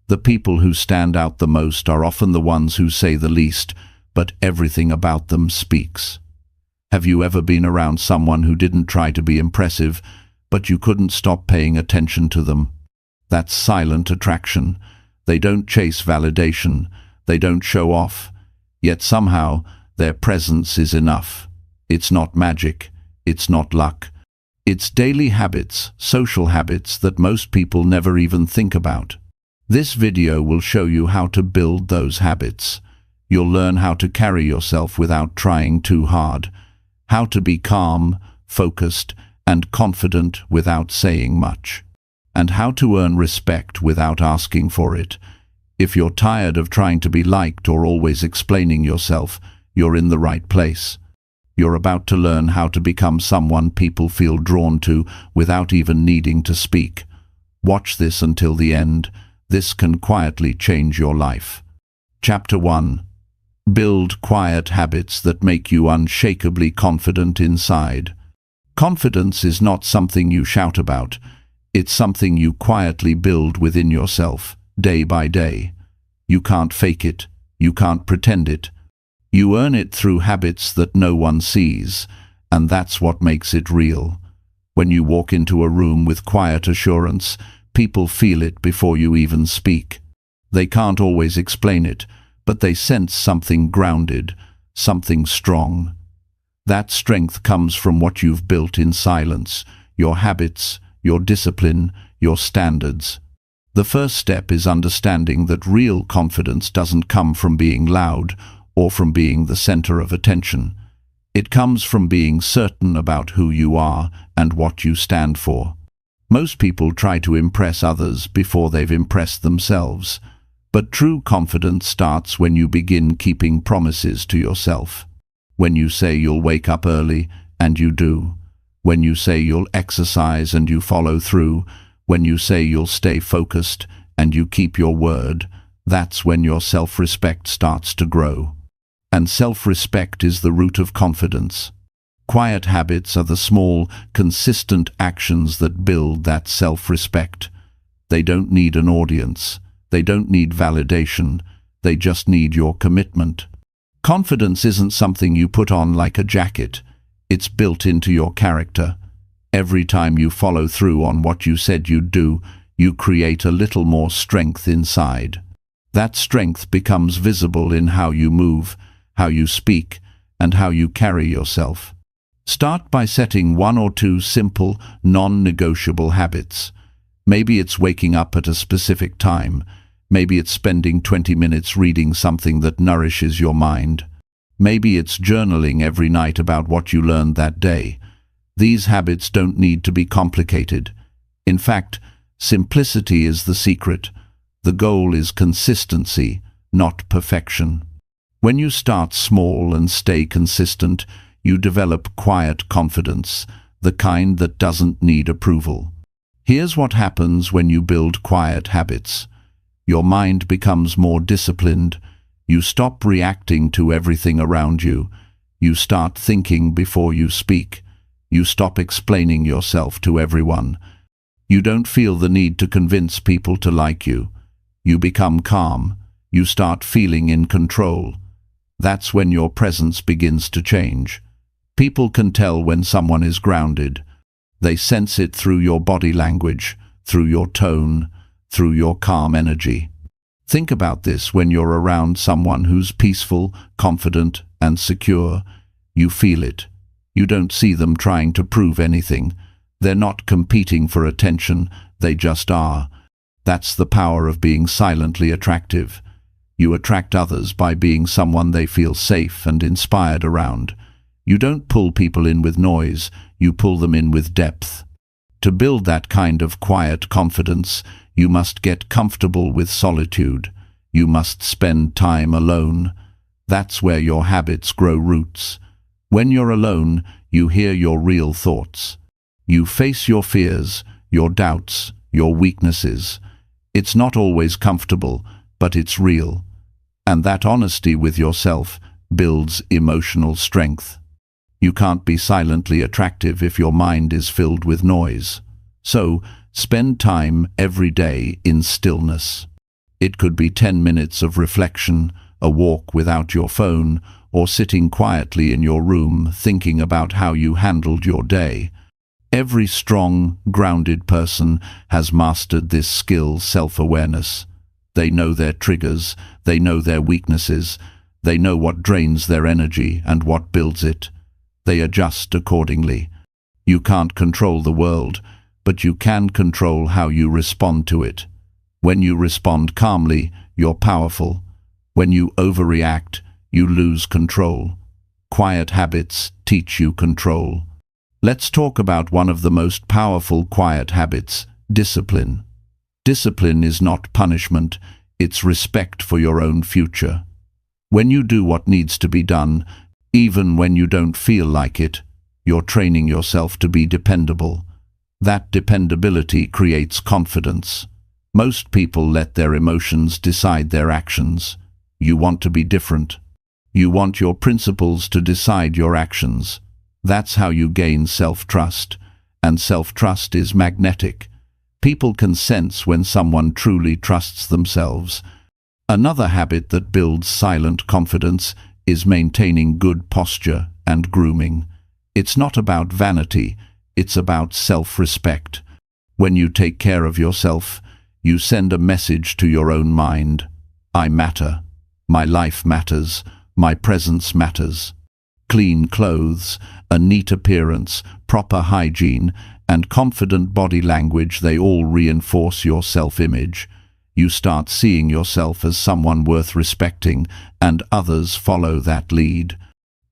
The people who stand out the most are often the ones who say the least, but everything about them speaks. Have you ever been around someone who didn't try to be impressive, but you couldn't stop paying attention to them? That's silent attraction. They don't chase validation. They don't show off. Yet somehow, their presence is enough. It's not magic. It's not luck. It's daily habits, social habits that most people never even think about. This video will show you how to build those habits. You'll learn how to carry yourself without trying too hard, how to be calm, focused, and confident without saying much, and how to earn respect without asking for it. If you're tired of trying to be liked or always explaining yourself, you're in the right place. You're about to learn how to become someone people feel drawn to without even needing to speak. Watch this until the end. This can quietly change your life. Chapter 1. Build quiet habits that make you unshakably confident inside. Confidence is not something you shout about. It's something you quietly build within yourself, day by day. You can't fake it. You can't pretend it. You earn it through habits that no one sees, and that's what makes it real. When you walk into a room with quiet assurance, people feel it before you even speak. They can't always explain it, but they sense something grounded, something strong. That strength comes from what you've built in silence, your habits, your discipline, your standards. The first step is understanding that real confidence doesn't come from being loud or from being the center of attention. It comes from being certain about who you are and what you stand for. Most people try to impress others before they've impressed themselves, but true confidence starts when you begin keeping promises to yourself. When you say you'll wake up early, and you do. When you say you'll exercise and you follow through. When you say you'll stay focused and you keep your word. That's when your self-respect starts to grow. And self-respect is the root of confidence. Quiet habits are the small, consistent actions that build that self-respect. They don't need an audience. They don't need validation. They just need your commitment. Confidence isn't something you put on like a jacket. It's built into your character. Every time you follow through on what you said you'd do, you create a little more strength inside. That strength becomes visible in how you move, how you speak, and how you carry yourself. Start by setting 1 or 2 simple, non-negotiable habits. Maybe it's waking up at a specific time. Maybe it's spending 20 minutes reading something that nourishes your mind. Maybe it's journaling every night about what you learned that day. These habits don't need to be complicated. In fact, simplicity is the secret. The goal is consistency, not perfection. When you start small and stay consistent, you develop quiet confidence, the kind that doesn't need approval. Here's what happens when you build quiet habits. Your mind becomes more disciplined. You stop reacting to everything around you. You start thinking before you speak. You stop explaining yourself to everyone. You don't feel the need to convince people to like you. You become calm. You start feeling in control. That's when your presence begins to change. People can tell when someone is grounded. They sense it through your body language, through your tone, through your calm energy. Think about this when you're around someone who's peaceful, confident, and secure. You feel it. You don't see them trying to prove anything. They're not competing for attention, they just are. That's the power of being silently attractive. You attract others by being someone they feel safe and inspired around. You don't pull people in with noise, you pull them in with depth. To build that kind of quiet confidence, you must get comfortable with solitude. You must spend time alone. That's where your habits grow roots. When you're alone, you hear your real thoughts. You face your fears, your doubts, your weaknesses. It's not always comfortable, but it's real. And that honesty with yourself builds emotional strength. You can't be silently attractive if your mind is filled with noise. So, spend time every day in stillness. It could be 10 minutes of reflection, a walk without your phone, or sitting quietly in your room thinking about how you handled your day. Every strong, grounded person has mastered this skill, self-awareness. They know their triggers, they know their weaknesses, they know what drains their energy and what builds it. They adjust accordingly. You can't control the world, but you can control how you respond to it. When you respond calmly, you're powerful. When you overreact, you lose control. Quiet habits teach you control. Let's talk about one of the most powerful quiet habits, discipline. Discipline is not punishment, it's respect for your own future. When you do what needs to be done, even when you don't feel like it, you're training yourself to be dependable. That dependability creates confidence. Most people let their emotions decide their actions. You want to be different. You want your principles to decide your actions. That's how you gain self-trust, and self-trust is magnetic. People can sense when someone truly trusts themselves. Another habit that builds silent confidence is maintaining good posture and grooming. It's not about vanity, it's about self-respect. When you take care of yourself, you send a message to your own mind. I matter. My life matters. My presence matters. Clean clothes, a neat appearance, proper hygiene, and confident body language, they all reinforce your self-image. You start seeing yourself as someone worth respecting, and others follow that lead.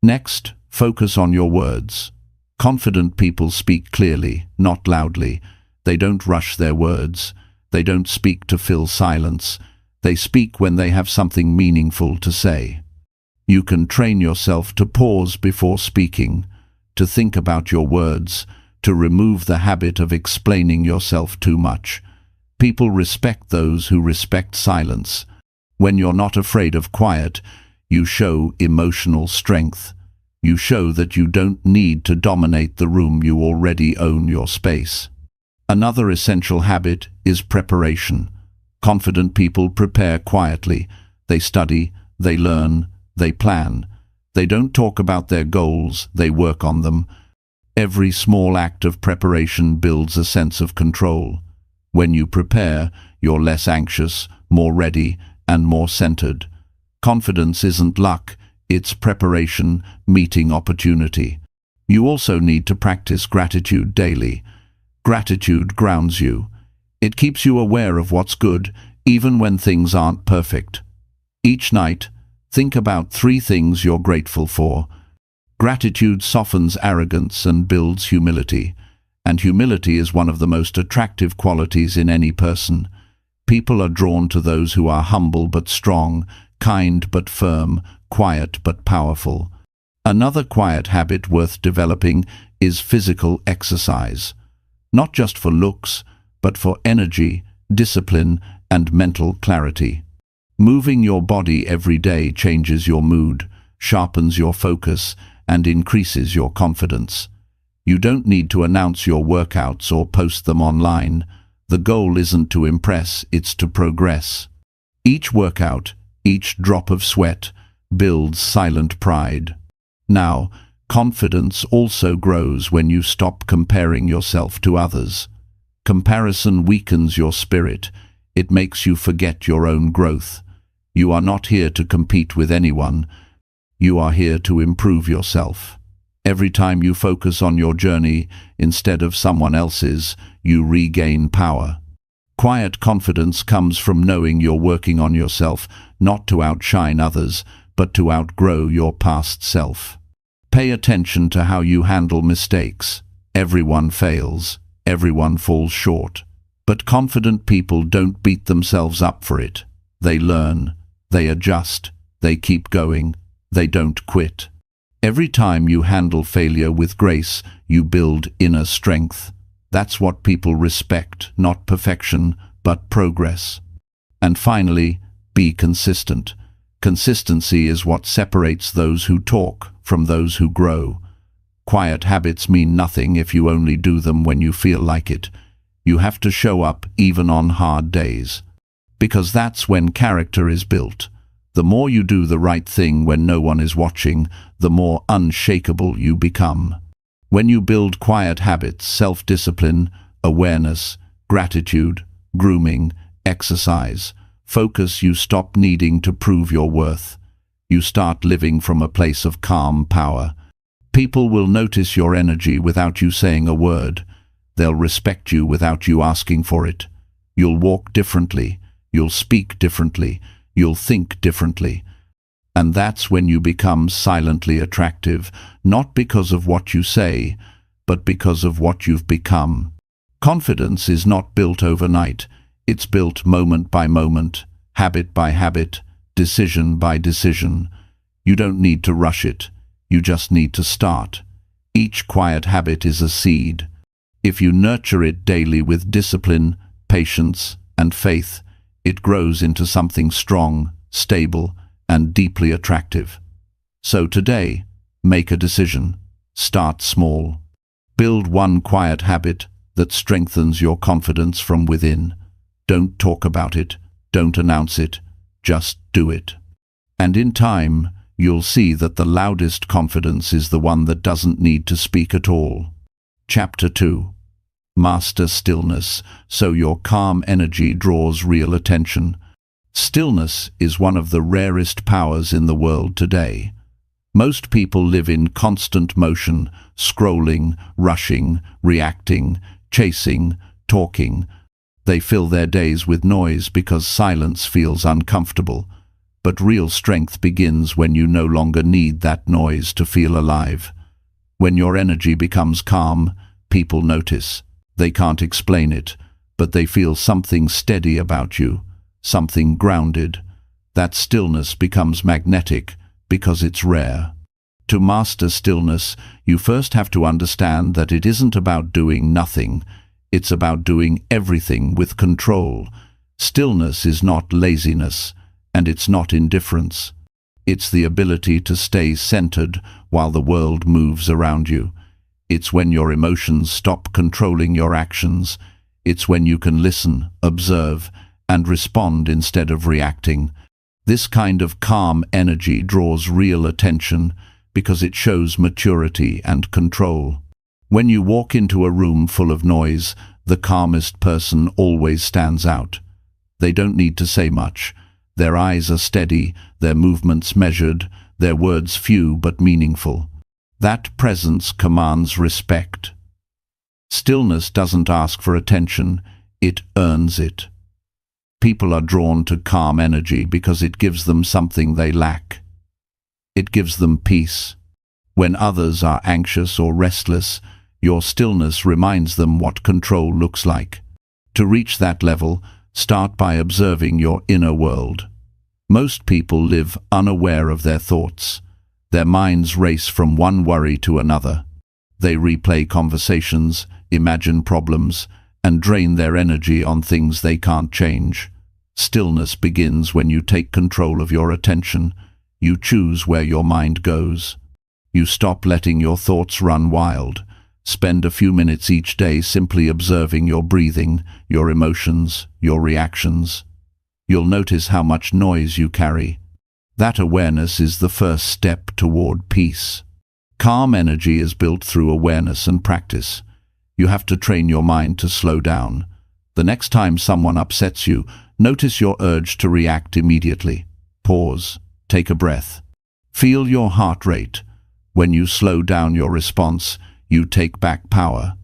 Next, focus on your words. Confident people speak clearly, not loudly. They don't rush their words. They don't speak to fill silence. They speak when they have something meaningful to say. You can train yourself to pause before speaking, to think about your words, to remove the habit of explaining yourself too much. People respect those who respect silence. When you're not afraid of quiet, you show emotional strength. You show that you don't need to dominate the room, you already own your space. Another essential habit is preparation. Confident people prepare quietly. They study, they learn, they plan. They don't talk about their goals, they work on them. Every small act of preparation builds a sense of control. When you prepare, you're less anxious, more ready, and more centered. Confidence isn't luck, it's preparation meeting opportunity. You also need to practice gratitude daily. Gratitude grounds you. It keeps you aware of what's good, even when things aren't perfect. Each night, think about 3 things you're grateful for. Gratitude softens arrogance and builds humility, and humility is one of the most attractive qualities in any person. People are drawn to those who are humble but strong, kind but firm, quiet but powerful. Another quiet habit worth developing is physical exercise. Not just for looks, but for energy, discipline, and mental clarity. Moving your body every day changes your mood, sharpens your focus, and increases your confidence. You don't need to announce your workouts or post them online. The goal isn't to impress, it's to progress. Each workout, each drop of sweat, builds silent pride. Now, confidence also grows when you stop comparing yourself to others. Comparison weakens your spirit. It makes you forget your own growth. You are not here to compete with anyone. You are here to improve yourself. Every time you focus on your journey instead of someone else's, you regain power. Quiet confidence comes from knowing you're working on yourself, not to outshine others, but to outgrow your past self. Pay attention to how you handle mistakes. Everyone fails. Everyone falls short. But confident people don't beat themselves up for it. They learn. They adjust. They keep going. They don't quit. Every time you handle failure with grace, you build inner strength. That's what people respect, not perfection, but progress. And finally, be consistent. Consistency is what separates those who talk from those who grow. Quiet habits mean nothing if you only do them when you feel like it. You have to show up even on hard days. because that's when character is built. The more you do the right thing when no one is watching, the more unshakable you become. When you build quiet habits, self-discipline, awareness, gratitude, grooming, exercise, focus, you stop needing to prove your worth. You start living from a place of calm power. People will notice your energy without you saying a word. They'll respect you without you asking for it. You'll walk differently. You'll speak differently. You'll think differently. And that's when you become silently attractive, not because of what you say, but because of what you've become. Confidence is not built overnight. It's built moment by moment, habit by habit, decision by decision. You don't need to rush it. You just need to start. Each quiet habit is a seed. If you nurture it daily with discipline, patience, and faith, it grows into something strong, stable, and deeply attractive. So today, make a decision. Start small. Build one quiet habit that strengthens your confidence from within. Don't talk about it. Don't announce it. Just do it. And in time, you'll see that the loudest confidence is the one that doesn't need to speak at all. Chapter 2. Master stillness, so your calm energy draws real attention. Stillness is one of the rarest powers in the world today. Most people live in constant motion, scrolling, rushing, reacting, chasing, talking. They fill their days with noise because silence feels uncomfortable. But real strength begins when you no longer need that noise to feel alive. When your energy becomes calm, people notice. They can't explain it, but they feel something steady about you, something grounded. That stillness becomes magnetic because it's rare. To master stillness, you first have to understand that it isn't about doing nothing. It's about doing everything with control. Stillness is not laziness, and it's not indifference. It's the ability to stay centered while the world moves around you. It's when your emotions stop controlling your actions. It's when you can listen, observe, and respond instead of reacting. This kind of calm energy draws real attention because it shows maturity and control. When you walk into a room full of noise, the calmest person always stands out. They don't need to say much. Their eyes are steady, their movements measured, their words few but meaningful. That presence commands respect. Stillness doesn't ask for attention, it earns it. People are drawn to calm energy because it gives them something they lack. It gives them peace. When others are anxious or restless, your stillness reminds them what control looks like. To reach that level, start by observing your inner world. Most people live unaware of their thoughts. Their minds race from one worry to another. They replay conversations, imagine problems, and drain their energy on things they can't change. Stillness begins when you take control of your attention. You choose where your mind goes. You stop letting your thoughts run wild. Spend a few minutes each day simply observing your breathing, your emotions, your reactions. You'll notice how much noise you carry. That awareness is the first step toward peace. Calm energy is built through awareness and practice. You have to train your mind to slow down. The next time someone upsets you, notice your urge to react immediately. Pause. Take a breath. Feel your heart rate. When you slow down your response, you take back power.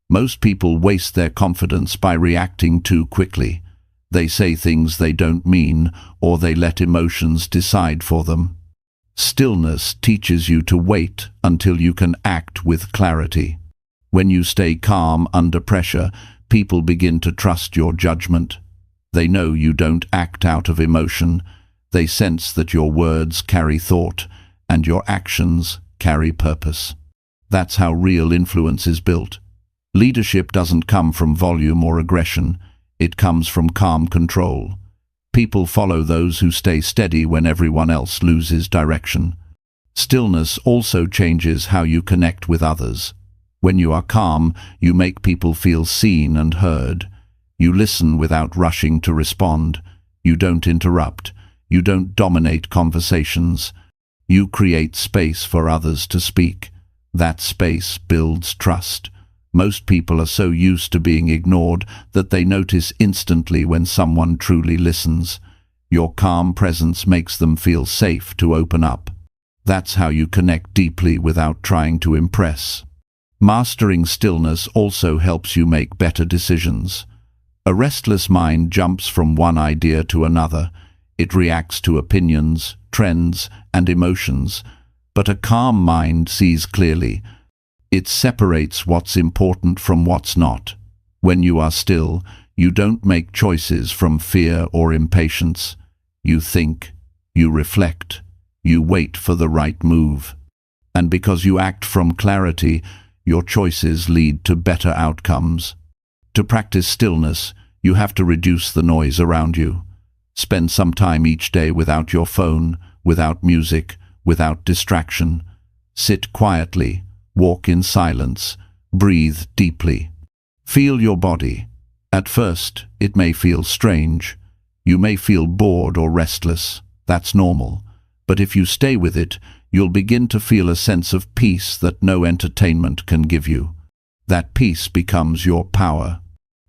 Most people waste their confidence by reacting too quickly. They say things they don't mean, or they let emotions decide for them. Stillness teaches you to wait until you can act with clarity. When you stay calm under pressure, people begin to trust your judgment. They know you don't act out of emotion. They sense that your words carry thought, and your actions carry purpose. That's how real influence is built. Leadership doesn't come from volume or aggression. It comes from calm control. People follow those who stay steady when everyone else loses direction. Stillness also changes how you connect with others. When you are calm, you make people feel seen and heard. You listen without rushing to respond. You don't interrupt. You don't dominate conversations. You create space for others to speak. That space builds trust. Most people are so used to being ignored that they notice instantly when someone truly listens. Your calm presence makes them feel safe to open up. That's how you connect deeply without trying to impress. Mastering stillness also helps you make better decisions. A restless mind jumps from one idea to another. It reacts to opinions, trends, and emotions. But a calm mind sees clearly. It separates what's important from what's not. When you are still, you don't make choices from fear or impatience. You think, you reflect, you wait for the right move. And because you act from clarity, your choices lead to better outcomes. To practice stillness, you have to reduce the noise around you. Spend some time each day without your phone, without music, without distraction. Sit quietly, walk in silence, breathe deeply. Feel your body. At first, it may feel strange. You may feel bored or restless. That's normal. But if you stay with it, you'll begin to feel a sense of peace that no entertainment can give you. That peace becomes your power.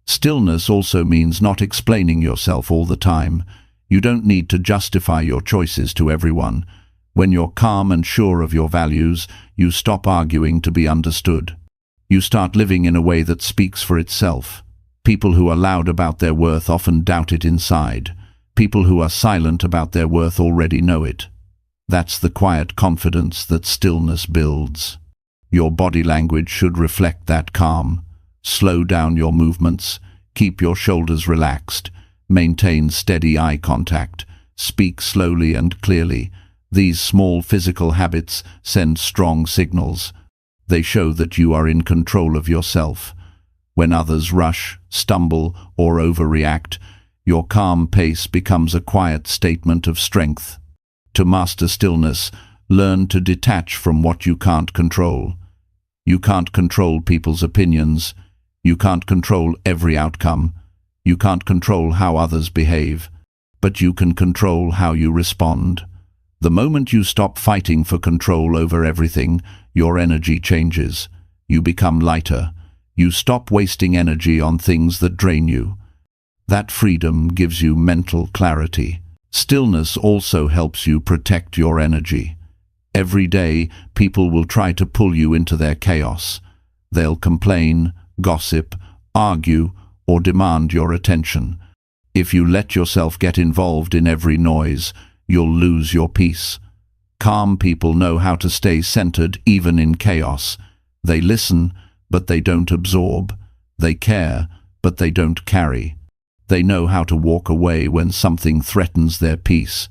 Stillness also means not explaining yourself all the time. You don't need to justify your choices to everyone. When you're calm and sure of your values, you stop arguing to be understood. You start living in a way that speaks for itself. People who are loud about their worth often doubt it inside. People who are silent about their worth already know it. That's the quiet confidence that stillness builds. Your body language should reflect that calm. Slow down your movements. Keep your shoulders relaxed. Maintain steady eye contact. Speak slowly and clearly. These small physical habits send strong signals. They show that you are in control of yourself. When others rush, stumble, or overreact, your calm pace becomes a quiet statement of strength. To master stillness, learn to detach from what you can't control. You can't control people's opinions. You can't control every outcome. You can't control how others behave. But you can control how you respond. The moment you stop fighting for control over everything, your energy changes. You become lighter. You stop wasting energy on things that drain you. That freedom gives you mental clarity. Stillness also helps you protect your energy. Every day, people will try to pull you into their chaos. They'll complain, gossip, argue, or demand your attention. If you let yourself get involved in every noise, you'll lose your peace. Calm people know how to stay centered even in chaos. They listen, but they don't absorb. They care, but they don't carry. They know how to walk away when something threatens their peace.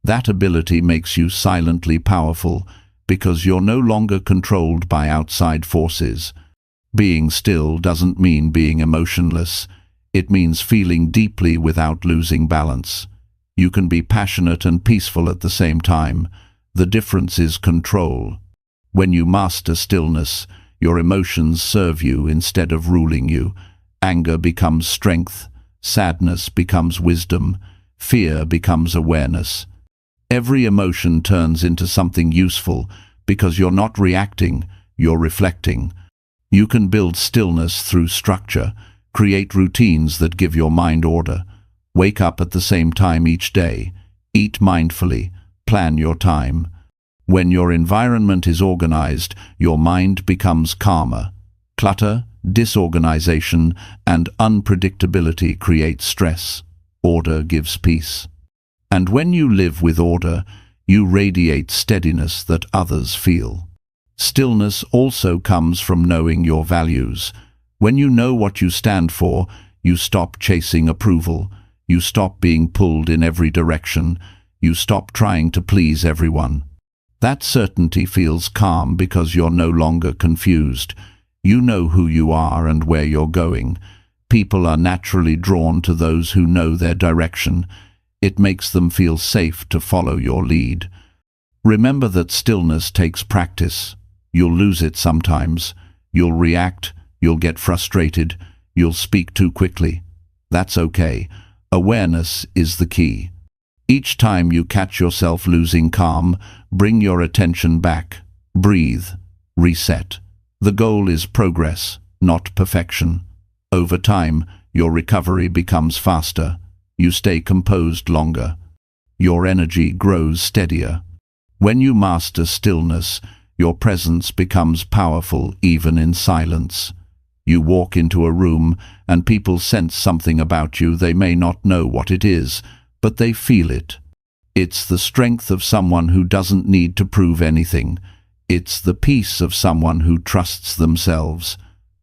That ability makes you silently powerful because you're no longer controlled by outside forces. Being still doesn't mean being emotionless. It means feeling deeply without losing balance. You can be passionate and peaceful at the same time. The difference is control. When you master stillness, your emotions serve you instead of ruling you. Anger becomes strength. Sadness becomes wisdom. Fear becomes awareness. Every emotion turns into something useful because you're not reacting, you're reflecting. You can build stillness through structure, create routines that give your mind order. Wake up at the same time each day. Eat mindfully. Plan your time. When your environment is organized, your mind becomes calmer. Clutter, disorganization, and unpredictability create stress. Order gives peace. And when you live with order, you radiate steadiness that others feel. Stillness also comes from knowing your values. When you know what you stand for, you stop chasing approval. You stop being pulled in every direction. You stop trying to please everyone. That certainty feels calm because you're no longer confused. You know who you are and where you're going. People are naturally drawn to those who know their direction. It makes them feel safe to follow your lead. Remember that stillness takes practice. You'll lose it sometimes. You'll react. You'll get frustrated. You'll speak too quickly. That's okay. Awareness is the key. Each time you catch yourself losing calm, bring your attention back. Breathe. Reset. The goal is progress, not perfection. Over time, your recovery becomes faster. You stay composed longer. Your energy grows steadier. When you master stillness, your presence becomes powerful even in silence. You walk into a room and people sense something about you. They may not know what it is, but they feel it. It's the strength of someone who doesn't need to prove anything. It's the peace of someone who trusts themselves.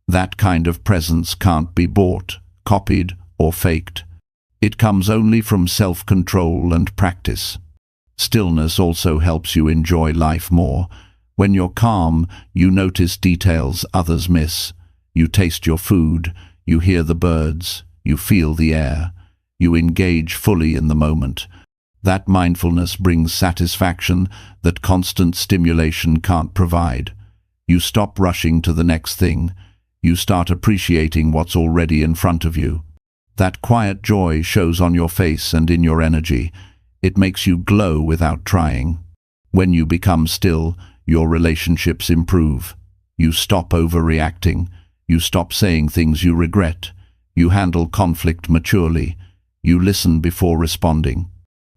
That kind of presence can't be bought, copied, or faked. It comes only from self-control and practice. Stillness also helps you enjoy life more. When you're calm, you notice details others miss. You taste your food, you hear the birds, you feel the air. You engage fully in the moment. That mindfulness brings satisfaction that constant stimulation can't provide. You stop rushing to the next thing. You start appreciating what's already in front of you. That quiet joy shows on your face and in your energy. It makes you glow without trying. When you become still, your relationships improve. You stop overreacting. You stop saying things you regret. You handle conflict maturely. You listen before responding.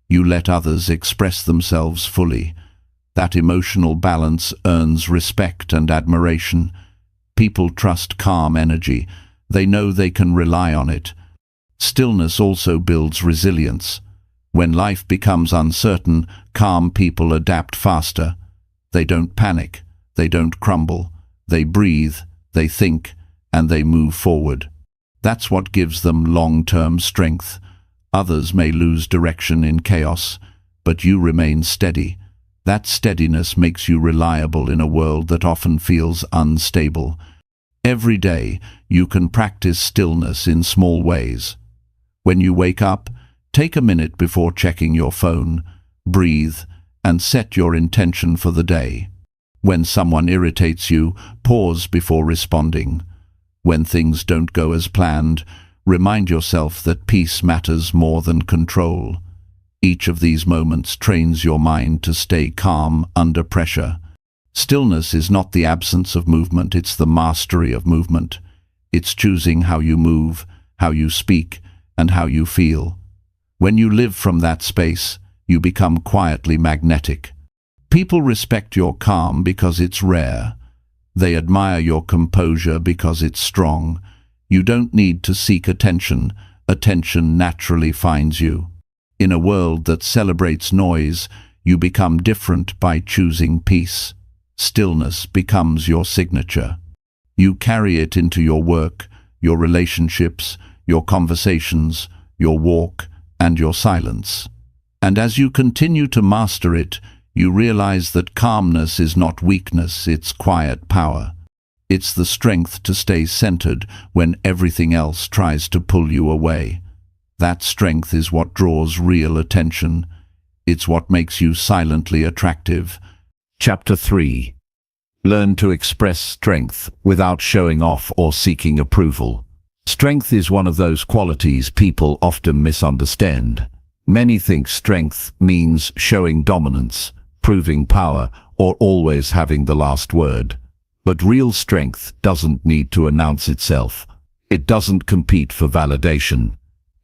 You let others express themselves fully. That emotional balance earns respect and admiration. People trust calm energy. They know they can rely on it. Stillness also builds resilience. When life becomes uncertain, calm people adapt faster. They don't panic. They don't crumble. They breathe. They think. And they move forward. That's what gives them long-term strength. Others may lose direction in chaos, but you remain steady. That steadiness makes you reliable in a world that often feels unstable. Every day, you can practice stillness in small ways. When you wake up, take a minute before checking your phone, breathe, and set your intention for the day. When someone irritates you, pause before responding. When things don't go as planned, remind yourself that peace matters more than control. Each of these moments trains your mind to stay calm under pressure. Stillness is not the absence of movement, it's the mastery of movement. It's choosing how you move, how you speak, and how you feel. When you live from that space, you become quietly magnetic. People respect your calm because it's rare. They admire your composure because it's strong. You don't need to seek attention. Attention naturally finds you. In a world that celebrates noise, you become different by choosing peace. Stillness becomes your signature. You carry it into your work, your relationships, your conversations, your walk, and your silence. And as you continue to master it, you realize that calmness is not weakness, it's quiet power. It's the strength to stay centered when everything else tries to pull you away. That strength is what draws real attention. It's what makes you silently attractive. Chapter 3. Learn to express strength without showing off or seeking approval. Strength is one of those qualities people often misunderstand. Many think strength means showing dominance, proving power, or always having the last word. But real strength doesn't need to announce itself. It doesn't compete for validation.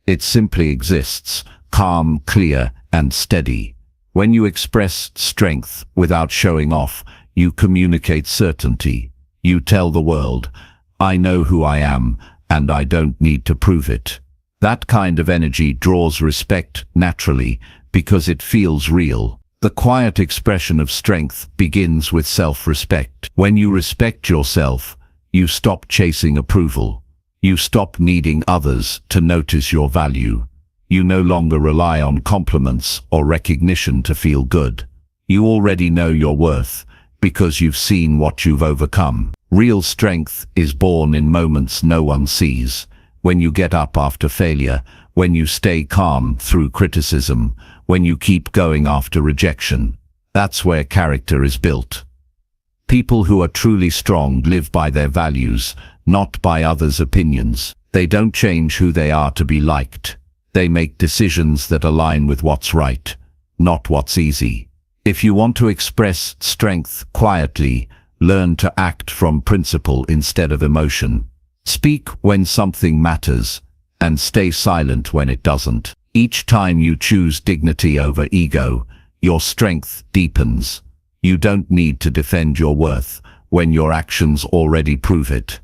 It simply exists, calm, clear, and steady. When you express strength without showing off, you communicate certainty. You tell the world, I know who I am, and I don't need to prove it. That kind of energy draws respect naturally because it feels real. The quiet expression of strength begins with self-respect. When you respect yourself, you stop chasing approval. You stop needing others to notice your value. You no longer rely on compliments or recognition to feel good. You already know your worth because you've seen what you've overcome. Real strength is born in moments no one sees. When you get up after failure, when you stay calm through criticism, when you keep going after rejection. That's where character is built. People who are truly strong live by their values, not by others' opinions. They don't change who they are to be liked. They make decisions that align with what's right, not what's easy. If you want to express strength quietly, learn to act from principle instead of emotion. Speak when something matters, and stay silent when it doesn't. Each time you choose dignity over ego, your strength deepens. You don't need to defend your worth when your actions already prove it.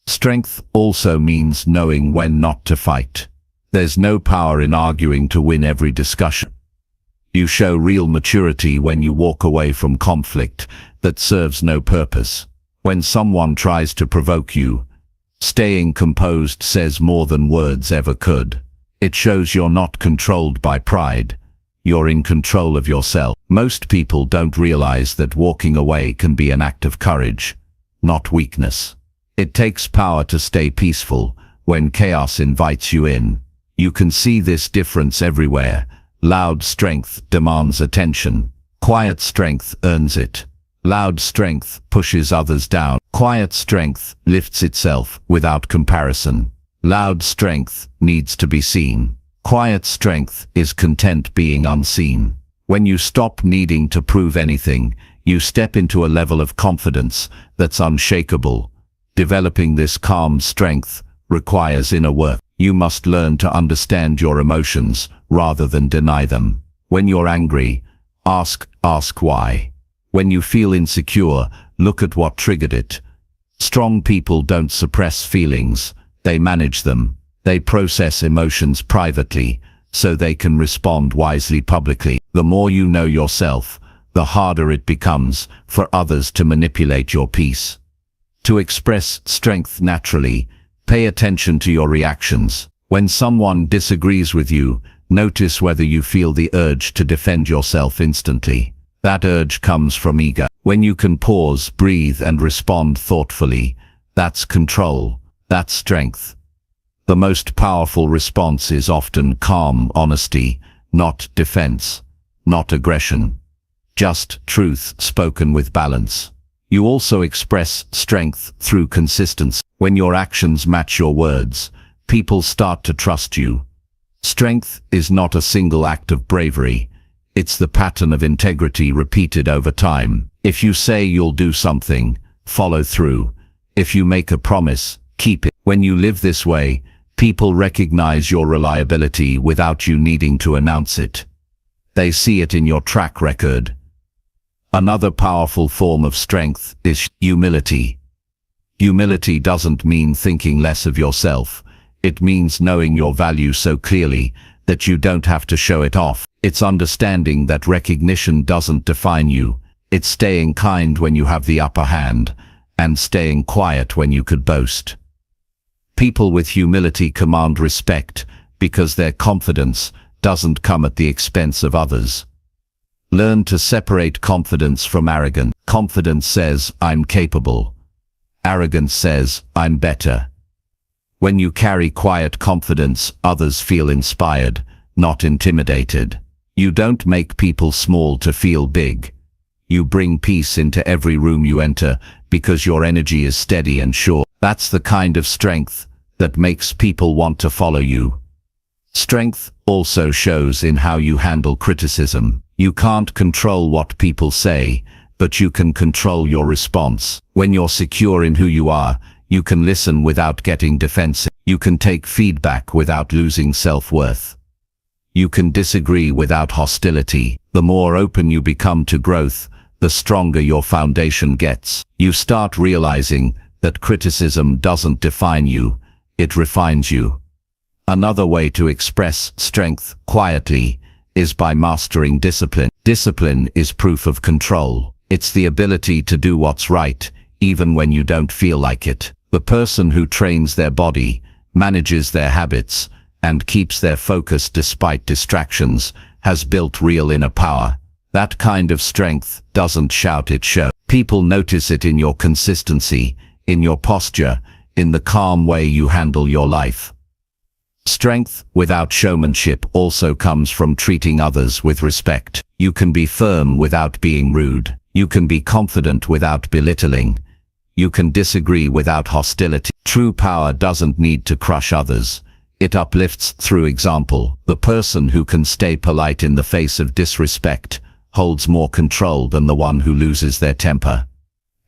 Strength also means knowing when not to fight. There's no power in arguing to win every discussion. You show real maturity when you walk away from conflict that serves no purpose. When someone tries to provoke you, staying composed says more than words ever could. It shows you're not controlled by pride. You're in control of yourself. Most people don't realize that walking away can be an act of courage, not weakness. It takes power to stay peaceful when chaos invites you in. You can see this difference everywhere. Loud strength demands attention. Quiet strength earns it. Loud strength pushes others down. Quiet strength lifts itself without comparison. Loud strength needs to be seen. Quiet strength is content being unseen. When you stop needing to prove anything, you step into a level of confidence that's unshakable. Developing this calm strength requires inner work. You must learn to understand your emotions rather than deny them. When you're angry, ask why. When you feel insecure, look at what triggered it. Strong people don't suppress feelings, they manage them. They process emotions privately, so they can respond wisely publicly. The more you know yourself, the harder it becomes for others to manipulate your peace. To express strength naturally, pay attention to your reactions. When someone disagrees with you, notice whether you feel the urge to defend yourself instantly. That urge comes from ego. When you can pause, breathe, and respond thoughtfully, that's control, that's strength. The most powerful response is often calm honesty, not defense, not aggression. Just truth spoken with balance. You also express strength through consistency. When your actions match your words, people start to trust you. Strength is not a single act of bravery. It's the pattern of integrity repeated over time. If you say you'll do something, follow through. If you make a promise, keep it. When you live this way, people recognize your reliability without you needing to announce it. They see it in your track record. Another powerful form of strength is humility. Humility doesn't mean thinking less of yourself. It means knowing your value so clearly that you don't have to show it off. It's understanding that recognition doesn't define you. It's staying kind when you have the upper hand, and staying quiet when you could boast. People with humility command respect because their confidence doesn't come at the expense of others. Learn to separate confidence from arrogance. Confidence says, I'm capable. Arrogance says, I'm better. When you carry quiet confidence, others feel inspired, not intimidated. You don't make people small to feel big. You bring peace into every room you enter because your energy is steady and sure. That's the kind of strength that makes people want to follow you. Strength also shows in how you handle criticism. You can't control what people say, but you can control your response. When you're secure in who you are, you can listen without getting defensive. You can take feedback without losing self-worth. You can disagree without hostility. The more open you become to growth, the stronger your foundation gets. You start realizing that criticism doesn't define you, it refines you. Another way to express strength quietly is by mastering discipline. Discipline is proof of control. It's the ability to do what's right, even when you don't feel like it. The person who trains their body, manages their habits, and keeps their focus despite distractions has built real inner power. That kind of strength doesn't shout, it shows. People notice it in your consistency, in your posture, in the calm way you handle your life. Strength without showmanship also comes from treating others with respect. You can be firm without being rude. You can be confident without belittling. You can disagree without hostility. True power doesn't need to crush others. It uplifts through example. The person who can stay polite in the face of disrespect holds more control than the one who loses their temper.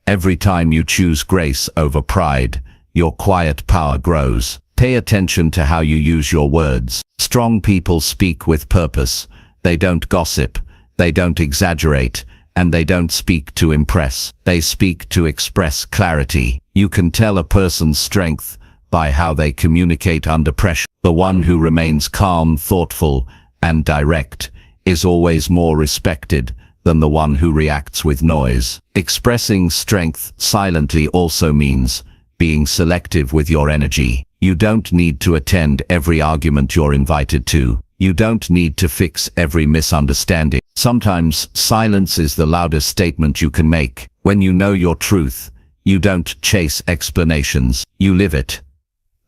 Every time you choose grace over pride, your quiet power grows. Pay attention to how you use your words. Strong people speak with purpose. They don't gossip, they don't exaggerate, and they don't speak to impress. They speak to express clarity. You can tell a person's strength by how they communicate under pressure. The one who remains calm, thoughtful, and direct is always more respected than the one who reacts with noise. Expressing strength silently also means being selective with your energy. You don't need to attend every argument you're invited to. You don't need to fix every misunderstanding. Sometimes silence is the loudest statement you can make. When you know your truth, you don't chase explanations, you live it.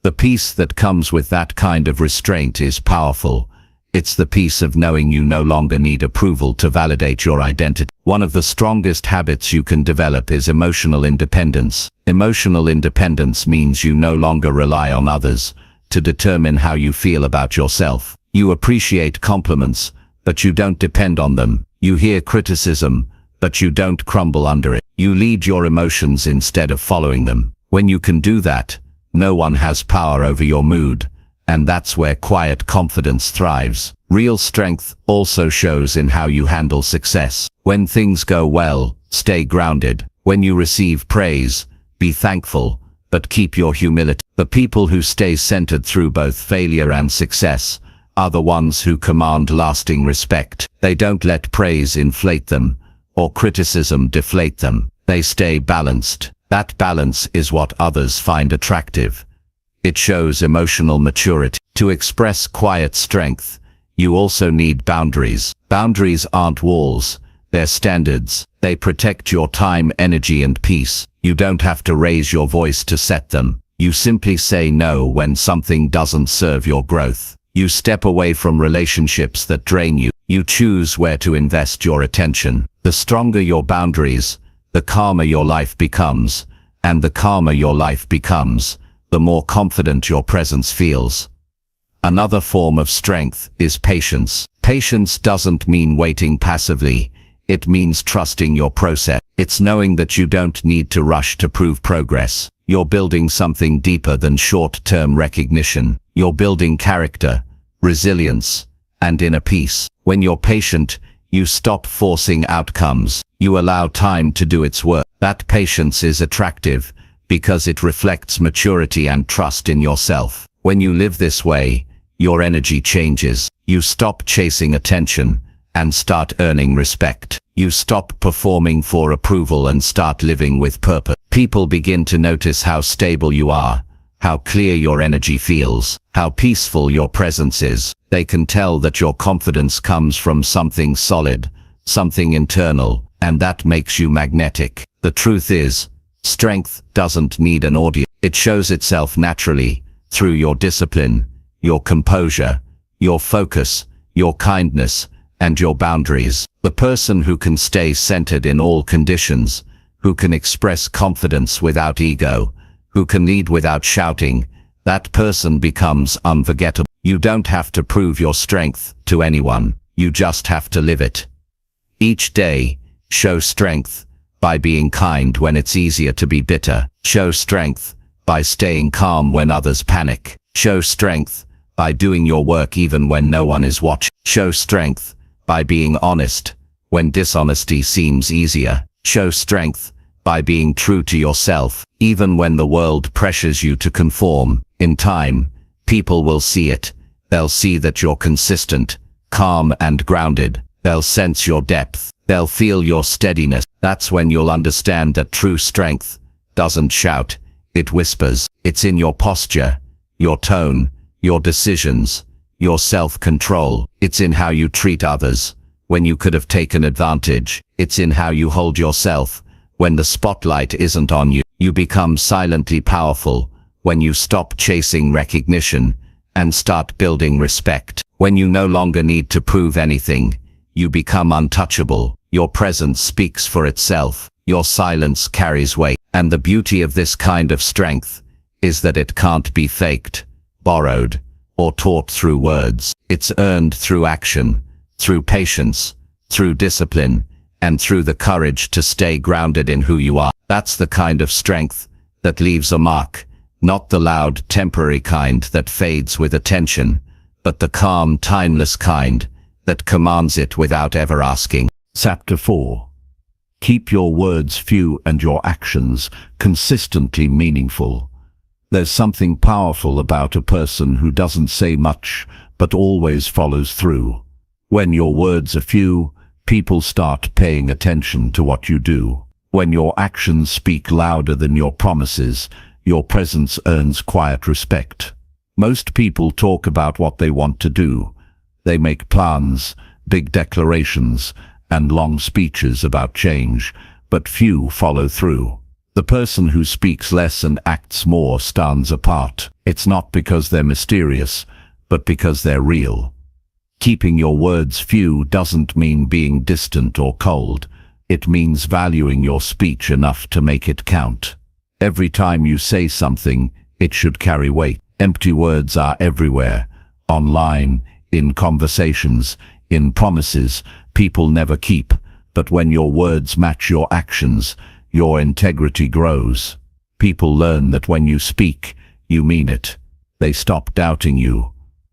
The peace that comes with that kind of restraint is powerful. It's the peace of knowing you no longer need approval to validate your identity. One of the strongest habits you can develop is emotional independence. Emotional independence means you no longer rely on others to determine how you feel about yourself. You appreciate compliments, but you don't depend on them. You hear criticism, but you don't crumble under it. You lead your emotions instead of following them. When you can do that, no one has power over your mood. And that's where quiet confidence thrives. Real strength also shows in how you handle success. When things go well, stay grounded. When you receive praise, be thankful, but keep your humility. The people who stay centered through both failure and success are the ones who command lasting respect. They don't let praise inflate them, or criticism deflate them. They stay balanced. That balance is what others find attractive. It shows emotional maturity. To express quiet strength, you also need boundaries. Boundaries aren't walls, they're standards. They protect your time, energy, and peace. You don't have to raise your voice to set them. You simply say no when something doesn't serve your growth. You step away from relationships that drain you. You choose where to invest your attention. The stronger your boundaries, the calmer your life becomes, and the calmer your life becomes, the more confident your presence feels. Another form of strength is patience. Patience doesn't mean waiting passively. It means trusting your process. It's knowing that you don't need to rush to prove progress. You're building something deeper than short-term recognition. You're building character, resilience, and inner peace. When you're patient, you stop forcing outcomes. You allow time to do its work. That patience is attractive because it reflects maturity and trust in yourself. When you live this way, your energy changes. You stop chasing attention and start earning respect. You stop performing for approval and start living with purpose. People begin to notice how stable you are, how clear your energy feels, how peaceful your presence is. They can tell that your confidence comes from something solid, something internal, and that makes you magnetic. The truth is, strength doesn't need an audience. It shows itself naturally through your discipline, your composure, your focus, your kindness, and your boundaries. The person who can stay centered in all conditions, who can express confidence without ego, who can lead without shouting, that person becomes unforgettable. You don't have to prove your strength to anyone. You just have to live it. Each day, show strength by being kind when it's easier to be bitter. Show strength by staying calm when others panic. Show strength by doing your work even when no one is watching. Show strength by being honest when dishonesty seems easier. Show strength by being true to yourself, even when the world pressures you to conform. In time, people will see it. They'll see that you're consistent, calm, and grounded. They'll sense your depth. They'll feel your steadiness. That's when you'll understand that true strength doesn't shout, it whispers. It's in your posture, your tone, your decisions, your self-control. It's in how you treat others when you could have taken advantage. It's in how you hold yourself when the spotlight isn't on you. You become silently powerful when you stop chasing recognition and start building respect. When you no longer need to prove anything, you become untouchable. Your presence speaks for itself. Your silence carries weight. And the beauty of this kind of strength is that it can't be faked, borrowed, or taught through words. It's earned through action, through patience, through discipline, and through the courage to stay grounded in who you are. That's the kind of strength that leaves a mark, not the loud, temporary kind that fades with attention, but the calm, timeless kind that commands it without ever asking. Chapter 4. Keep your words few and your actions consistently meaningful. There's something powerful about a person who doesn't say much but always follows through. When your words are few, people start paying attention to what you do. When your actions speak louder than your promises, your presence earns quiet respect. Most people talk about what they want to do. They make plans, big declarations, and long speeches about change, but few follow through. The person who speaks less and acts more stands apart. It's not because they're mysterious, but because they're real. Keeping your words few doesn't mean being distant or cold. It means valuing your speech enough to make it count. Every time you say something, it should carry weight. Empty words are everywhere. Online, in conversations, in promises people never keep. But when your words match your actions, your integrity grows. People learn that when you speak, you mean it. They stop doubting you.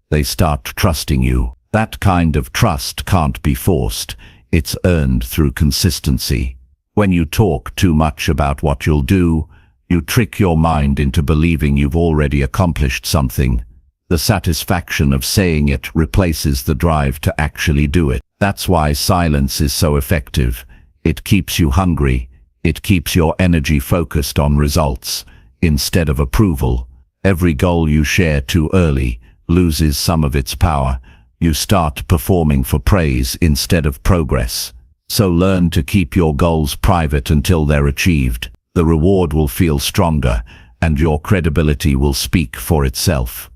They start trusting you. That kind of trust can't be forced. It's earned through consistency. When you talk too much about what you'll do, you trick your mind into believing you've already accomplished something. The satisfaction of saying it replaces the drive to actually do it. That's why silence is so effective. It keeps you hungry. It keeps your energy focused on results instead of approval. Every goal you share too early loses some of its power. You start performing for praise instead of progress. So learn to keep your goals private until they're achieved. The reward will feel stronger, and your credibility will speak for itself.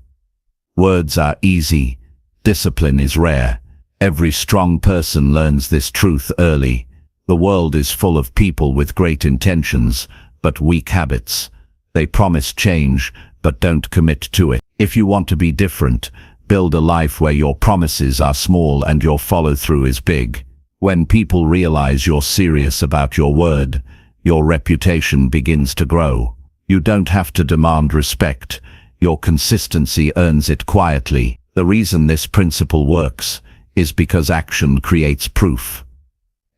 Words are easy. Discipline is rare. Every strong person learns this truth early. The world is full of people with great intentions, but weak habits. They promise change, but don't commit to it. If you want to be different, build a life where your promises are small and your follow-through is big. When people realize you're serious about your word, your reputation begins to grow. You don't have to demand respect. Your consistency earns it quietly. The reason this principle works is because action creates proof.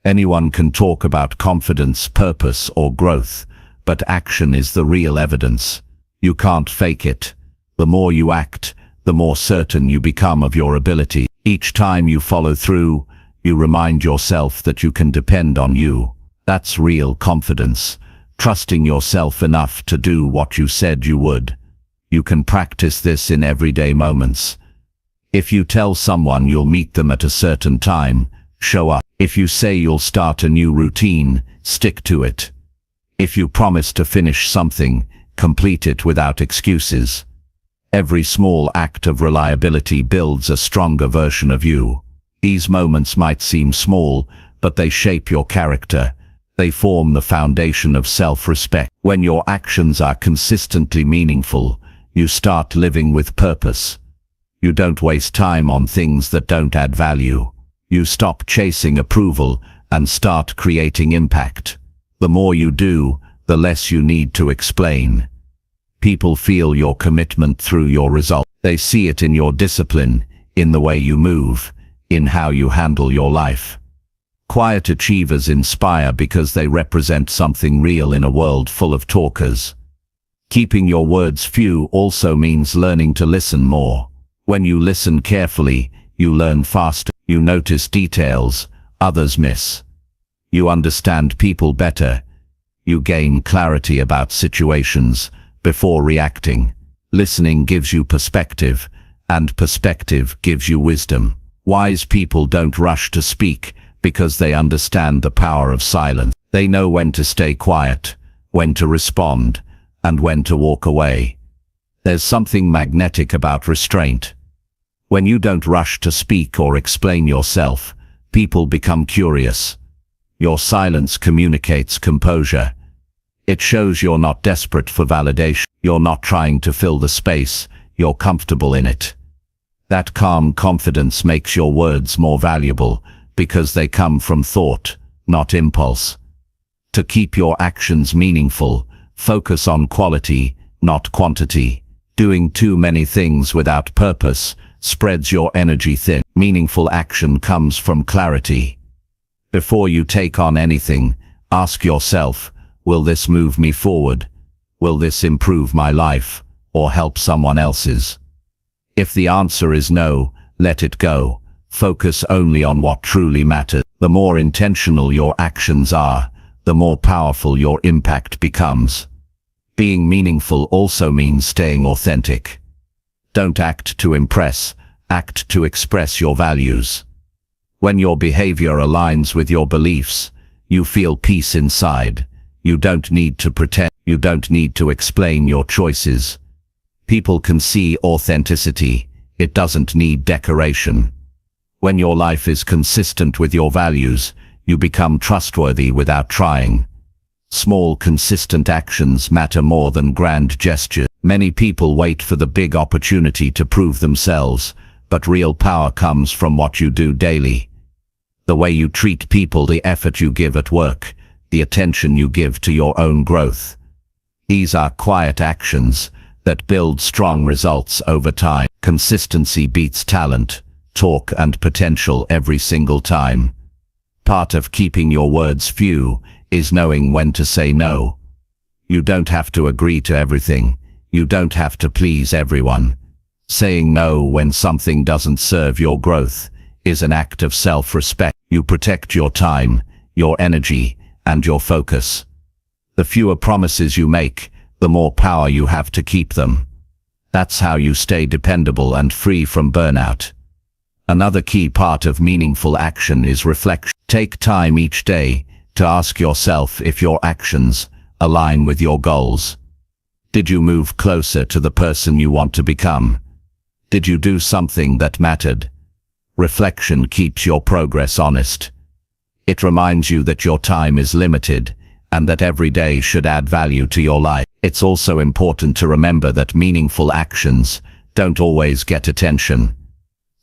Anyone can talk about confidence, purpose, or growth, but action is the real evidence. You can't fake it. The more you act, the more certain you become of your ability. Each time you follow through, you remind yourself that you can depend on you. That's real confidence, trusting yourself enough to do what you said you would. You can practice this in everyday moments. If you tell someone you'll meet them at a certain time, show up. If you say you'll start a new routine, stick to it. If you promise to finish something, complete it without excuses. Every small act of reliability builds a stronger version of you. These moments might seem small, but they shape your character. They form the foundation of self-respect. When your actions are consistently meaningful, you start living with purpose. You don't waste time on things that don't add value. You stop chasing approval and start creating impact. The more you do, the less you need to explain. People feel your commitment through your results. They see it in your discipline, in the way you move, in how you handle your life. Quiet achievers inspire because they represent something real in a world full of talkers. Keeping your words few also means learning to listen more. When you listen carefully, you learn faster. You notice details others miss. You understand people better. You gain clarity about situations before reacting. Listening gives you perspective, and perspective gives you wisdom. Wise people don't rush to speak because they understand the power of silence. They know when to stay quiet, when to respond, and when to walk away. There's something magnetic about restraint. When you don't rush to speak or explain yourself, people become curious. Your silence communicates composure. It shows you're not desperate for validation. You're not trying to fill the space. You're comfortable in it. That calm confidence makes your words more valuable because they come from thought, not impulse. To keep your actions meaningful, focus on quality, not quantity. Doing too many things without purpose spreads your energy thin. Meaningful action comes from clarity. Before you take on anything, ask yourself, will this move me forward? Will this improve my life, or help someone else's? If the answer is no, let it go. Focus only on what truly matters. The more intentional your actions are, the more powerful your impact becomes. Being meaningful also means staying authentic. Don't act to impress, act to express your values. When your behavior aligns with your beliefs, you feel peace inside. You don't need to pretend. You don't need to explain your choices. People can see authenticity. It doesn't need decoration. When your life is consistent with your values, you become trustworthy without trying. Small, consistent actions matter more than grand gestures. Many people wait for the big opportunity to prove themselves, but real power comes from what you do daily. The way you treat people, the effort you give at work, the attention you give to your own growth. These are quiet actions that build strong results over time. Consistency beats talent, talk, and potential every single time. Part of keeping your words few is knowing when to say no. You don't have to agree to everything. You don't have to please everyone. Saying no when something doesn't serve your growth is an act of self-respect. You protect your time, your energy, and your focus. The fewer promises you make, the more power you have to keep them. That's how you stay dependable and free from burnout. Another key part of meaningful action is reflection. Take time each day to ask yourself if your actions align with your goals. Did you move closer to the person you want to become? Did you do something that mattered? Reflection keeps your progress honest. It reminds you that your time is limited and that every day should add value to your life. It's also important to remember that meaningful actions don't always get attention.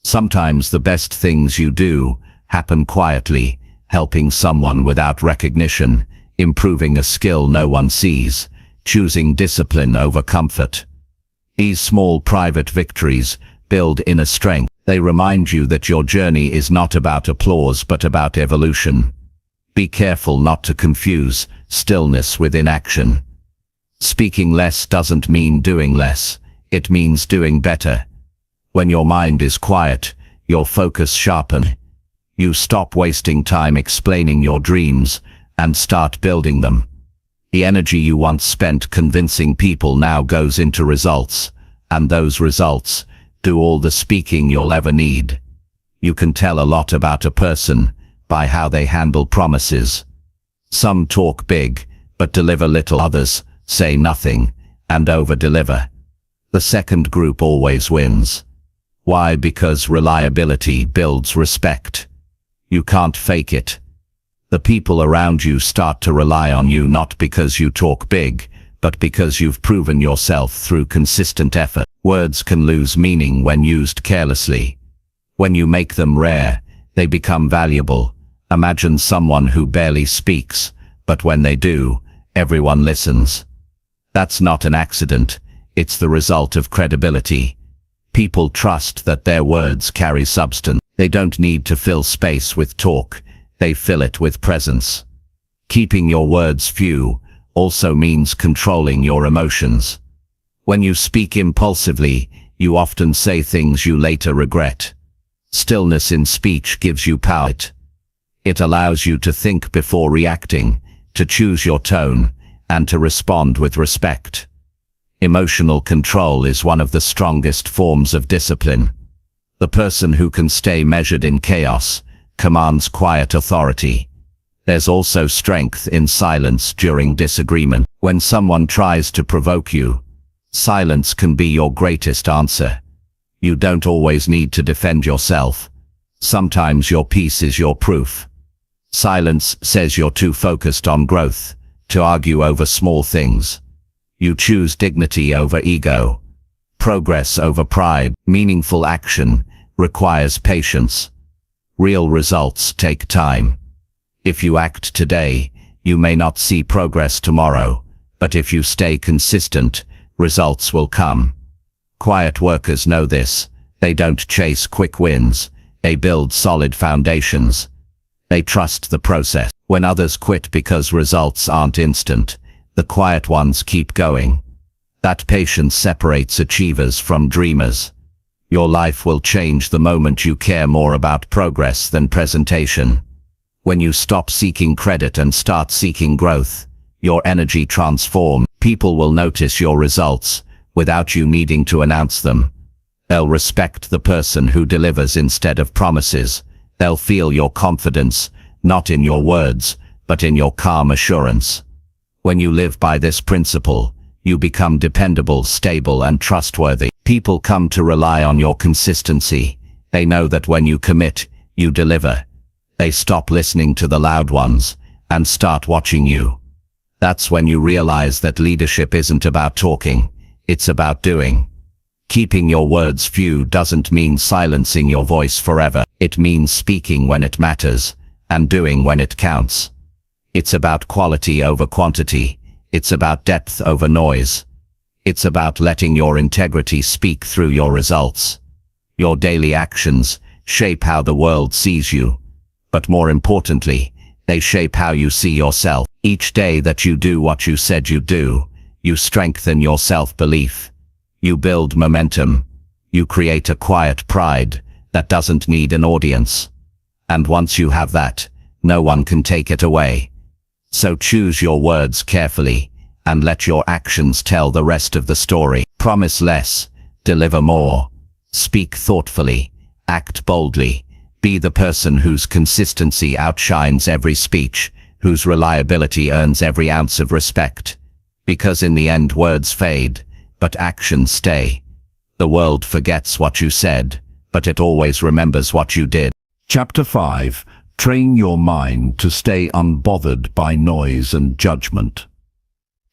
Sometimes the best things you do happen quietly, helping someone without recognition, improving a skill no one sees, choosing discipline over comfort. These small private victories build inner strength. They remind you that your journey is not about applause but about evolution. Be careful not to confuse stillness with inaction. Speaking less doesn't mean doing less. It means doing better. When your mind is quiet, your focus sharpens. You stop wasting time explaining your dreams and start building them. The energy you once spent convincing people now goes into results, and those results do all the speaking you'll ever need. You can tell a lot about a person by how they handle promises. Some talk big, but deliver little. Others say nothing and over-deliver. The second group always wins. Why? Because reliability builds respect. You can't fake it. The people around you start to rely on you not because you talk big, but because you've proven yourself through consistent effort. Words can lose meaning when used carelessly. When you make them rare, they become valuable. Imagine someone who barely speaks, but when they do, everyone listens. That's not an accident. It's the result of credibility. People trust that their words carry substance. They don't need to fill space with talk. They fill it with presence. Keeping your words few also means controlling your emotions. When you speak impulsively, you often say things you later regret. Stillness in speech gives you power. It allows you to think before reacting, to choose your tone, and to respond with respect. Emotional control is one of the strongest forms of discipline. The person who can stay measured in chaos commands quiet authority. There's also strength in silence during disagreement. When someone tries to provoke you, silence can be your greatest answer. You don't always need to defend yourself. Sometimes your peace is your proof. Silence says you're too focused on growth to argue over small things. You choose dignity over ego. progress over pride. Meaningful action requires patience. Real results take time. If you act today, you may not see progress tomorrow, but if you stay consistent, results will come. Quiet workers know this. They don't chase quick wins. They build solid foundations. They trust the process. When others quit because results aren't instant, the quiet ones keep going. That patience separates achievers from dreamers. Your life will change the moment you care more about progress than presentation. When you stop seeking credit and start seeking growth, your energy transforms. People will notice your results without you needing to announce them. They'll respect the person who delivers instead of promises. They'll feel your confidence, not in your words, but in your calm assurance. When you live by this principle, you become dependable, stable, and trustworthy. People come to rely on your consistency. They know that when you commit, you deliver. They stop listening to the loud ones and start watching you. That's when you realize that leadership isn't about talking, it's about doing. Keeping your words few doesn't mean silencing your voice forever. It means speaking when it matters and doing when it counts. It's about quality over quantity. It's about depth over noise. It's about letting your integrity speak through your results. Your daily actions shape how the world sees you. But more importantly, they shape how you see yourself. Each day that you do what you said you'd do, you strengthen your self-belief. You build momentum. You create a quiet pride that doesn't need an audience. And once you have that, no one can take it away. So choose your words carefully and let your actions tell the rest of the story. Promise less, deliver more. Speak thoughtfully, act boldly. Be the person whose consistency outshines every speech, whose reliability earns every ounce of respect. Because in the end, words fade, but actions stay. The world forgets what you said, but it always remembers what you did. Chapter 5. Train your mind to stay unbothered by noise and judgment.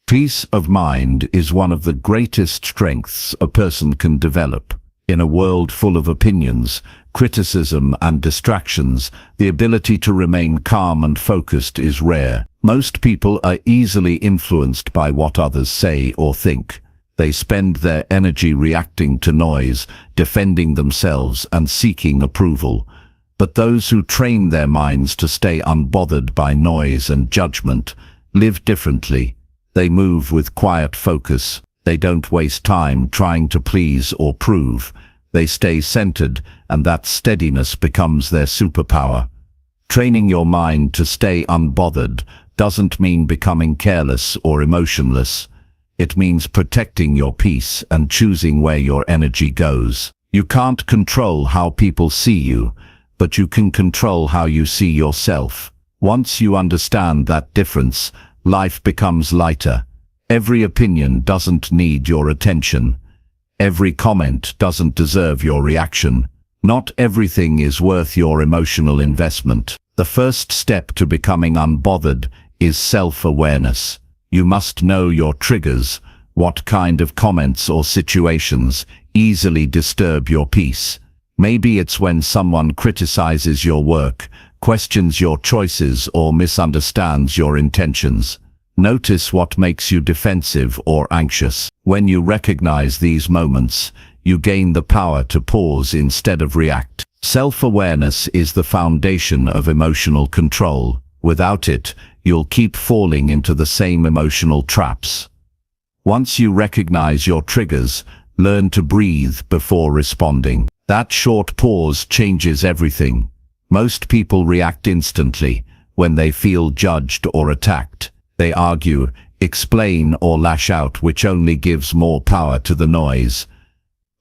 Peace of mind is one of the greatest strengths a person can develop. In a world full of opinions, criticism, and distractions, the ability to remain calm and focused is rare. Most people are easily influenced by what others say or think. They spend their energy reacting to noise, defending themselves, and seeking approval. But those who train their minds to stay unbothered by noise and judgment live differently. They move with quiet focus. They don't waste time trying to please or prove. They stay centered, and that steadiness becomes their superpower. Training your mind to stay unbothered doesn't mean becoming careless or emotionless. It means protecting your peace and choosing where your energy goes. You can't control how people see you, but you can control how you see yourself. Once you understand that difference, life becomes lighter. Every opinion doesn't need your attention. Every comment doesn't deserve your reaction. Not everything is worth your emotional investment. The first step to becoming unbothered is self-awareness. You must know your triggers, what kind of comments or situations easily disturb your peace. Maybe it's when someone criticizes your work, questions your choices, or misunderstands your intentions. Notice what makes you defensive or anxious. When you recognize these moments, you gain the power to pause instead of react. Self-awareness is the foundation of emotional control. Without it, you'll keep falling into the same emotional traps. Once you recognize your triggers, learn to breathe before responding. That short pause changes everything. Most people react instantly when they feel judged or attacked. They argue, explain, or lash out, which only gives more power to the noise.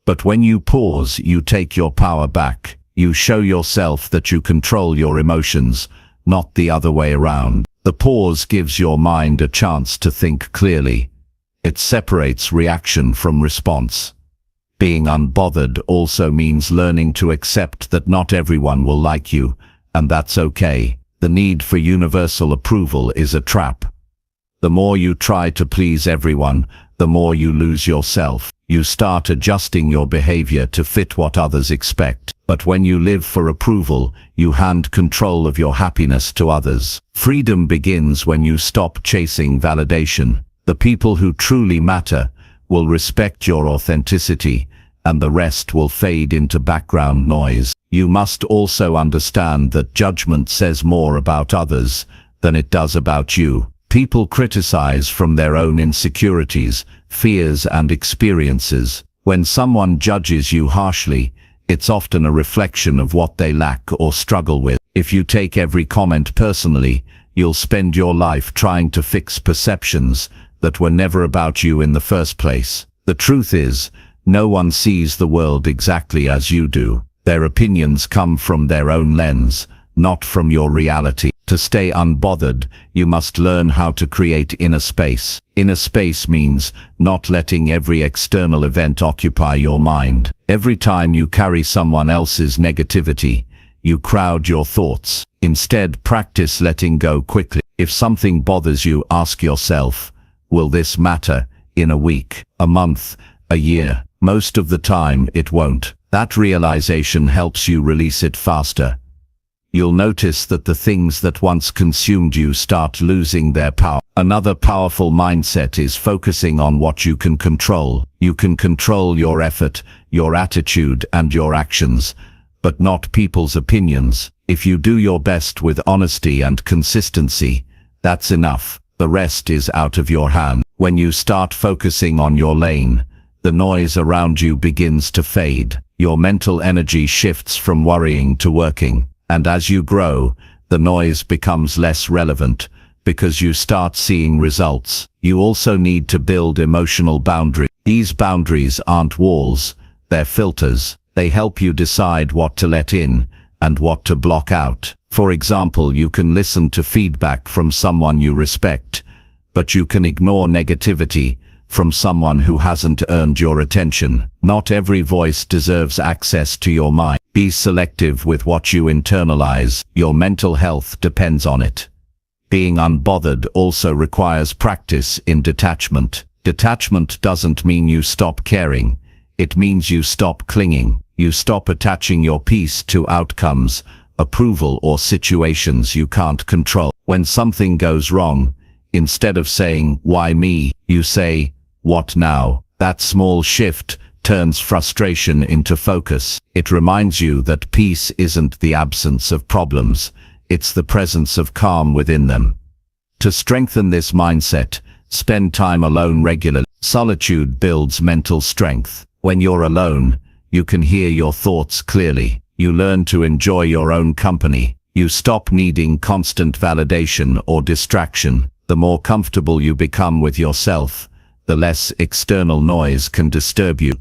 But when you pause, you take your power back. You show yourself that you control your emotions, not the other way around. The pause gives your mind a chance to think clearly. It separates reaction from response. Being unbothered also means learning to accept that not everyone will like you, and that's okay. The need for universal approval is a trap. The more you try to please everyone, the more you lose yourself. You start adjusting your behavior to fit what others expect. But when you live for approval, you hand control of your happiness to others. Freedom begins when you stop chasing validation. The people who truly matter will respect your authenticity, and the rest will fade into background noise. You must also understand that judgment says more about others than it does about you. People criticize from their own insecurities, fears, and experiences. When someone judges you harshly, it's often a reflection of what they lack or struggle with. If you take every comment personally, you'll spend your life trying to fix perceptions that were never about you in the first place. The truth is, no one sees the world exactly as you do. Their opinions come from their own lens, not from your reality. To stay unbothered, you must learn how to create inner space. Inner space means not letting every external event occupy your mind. Every time you carry someone else's negativity, you crowd your thoughts. Instead, practice letting go quickly. If something bothers you, ask yourself, will this matter in a week, a month, a year? Most of the time, it won't. That realization helps you release it faster. You'll notice that the things that once consumed you start losing their power. Another powerful mindset is focusing on what you can control. You can control your effort, your attitude, and your actions, but not people's opinions. If you do your best with honesty and consistency, that's enough. The rest is out of your hand. When you start focusing on your lane, the noise around you begins to fade. Your mental energy shifts from worrying to working. And as you grow, the noise becomes less relevant because you start seeing results. You also need to build emotional boundaries. These boundaries aren't walls, they're filters. They help you decide what to let in and what to block out. For example, you can listen to feedback from someone you respect, but you can ignore negativity from someone who hasn't earned your attention. Not every voice deserves access to your mind. Be selective with what you internalize. Your mental health depends on it. Being unbothered also requires practice in detachment. Detachment doesn't mean you stop caring. It means you stop clinging. You stop attaching your peace to outcomes, approval, or situations you can't control. When something goes wrong, instead of saying, "Why me?" you say, "What now?" That small shift turns frustration into focus. It reminds you that peace isn't the absence of problems, it's the presence of calm within them. To strengthen this mindset, spend time alone regularly. Solitude builds mental strength. When you're alone, you can hear your thoughts clearly. You learn to enjoy your own company. You stop needing constant validation or distraction. The more comfortable you become with yourself, the less external noise can disturb you.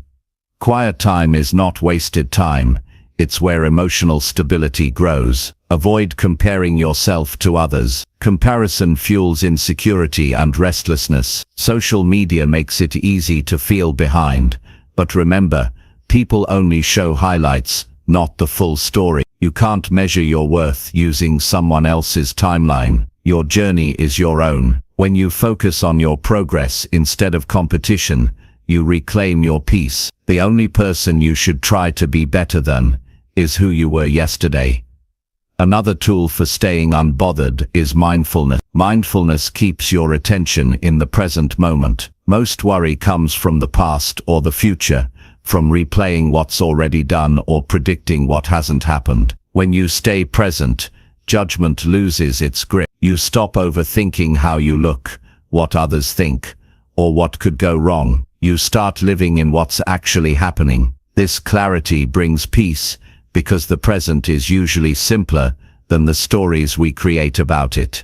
Quiet time is not wasted time. It's where emotional stability grows. Avoid comparing yourself to others. Comparison fuels insecurity and restlessness. Social media makes it easy to feel behind. But remember, people only show highlights, not the full story. You can't measure your worth using someone else's timeline. Your journey is your own. When you focus on your progress instead of competition, you reclaim your peace. The only person you should try to be better than is who you were yesterday. Another tool for staying unbothered is mindfulness. Mindfulness keeps your attention in the present moment. Most worry comes from the past or the future, from replaying what's already done or predicting what hasn't happened. When you stay present, judgment loses its grip. You stop overthinking how you look, what others think, or what could go wrong. You start living in what's actually happening. This clarity brings peace, because the present is usually simpler than the stories we create about it.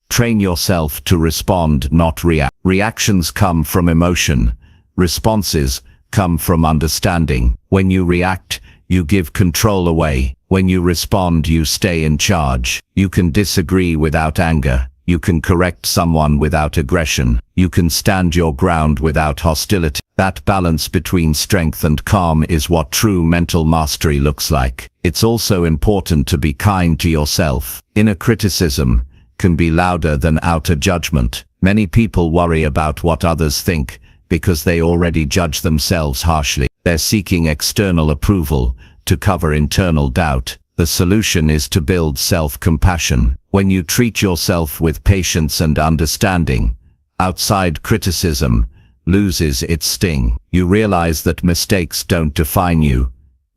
Train yourself to respond, not react. Reactions come from emotion. Responses come from understanding. When you react, you give control away. When you respond, you stay in charge. You can disagree without anger. You can correct someone without aggression. You can stand your ground without hostility. That balance between strength and calm is what true mental mastery looks like. It's also important to be kind to yourself. Inner criticism can be louder than outer judgment. Many people worry about what others think, because they already judge themselves harshly. They're seeking external approval to cover internal doubt. The solution is to build self-compassion. When you treat yourself with patience and understanding, outside criticism loses its sting. You realize that mistakes don't define you.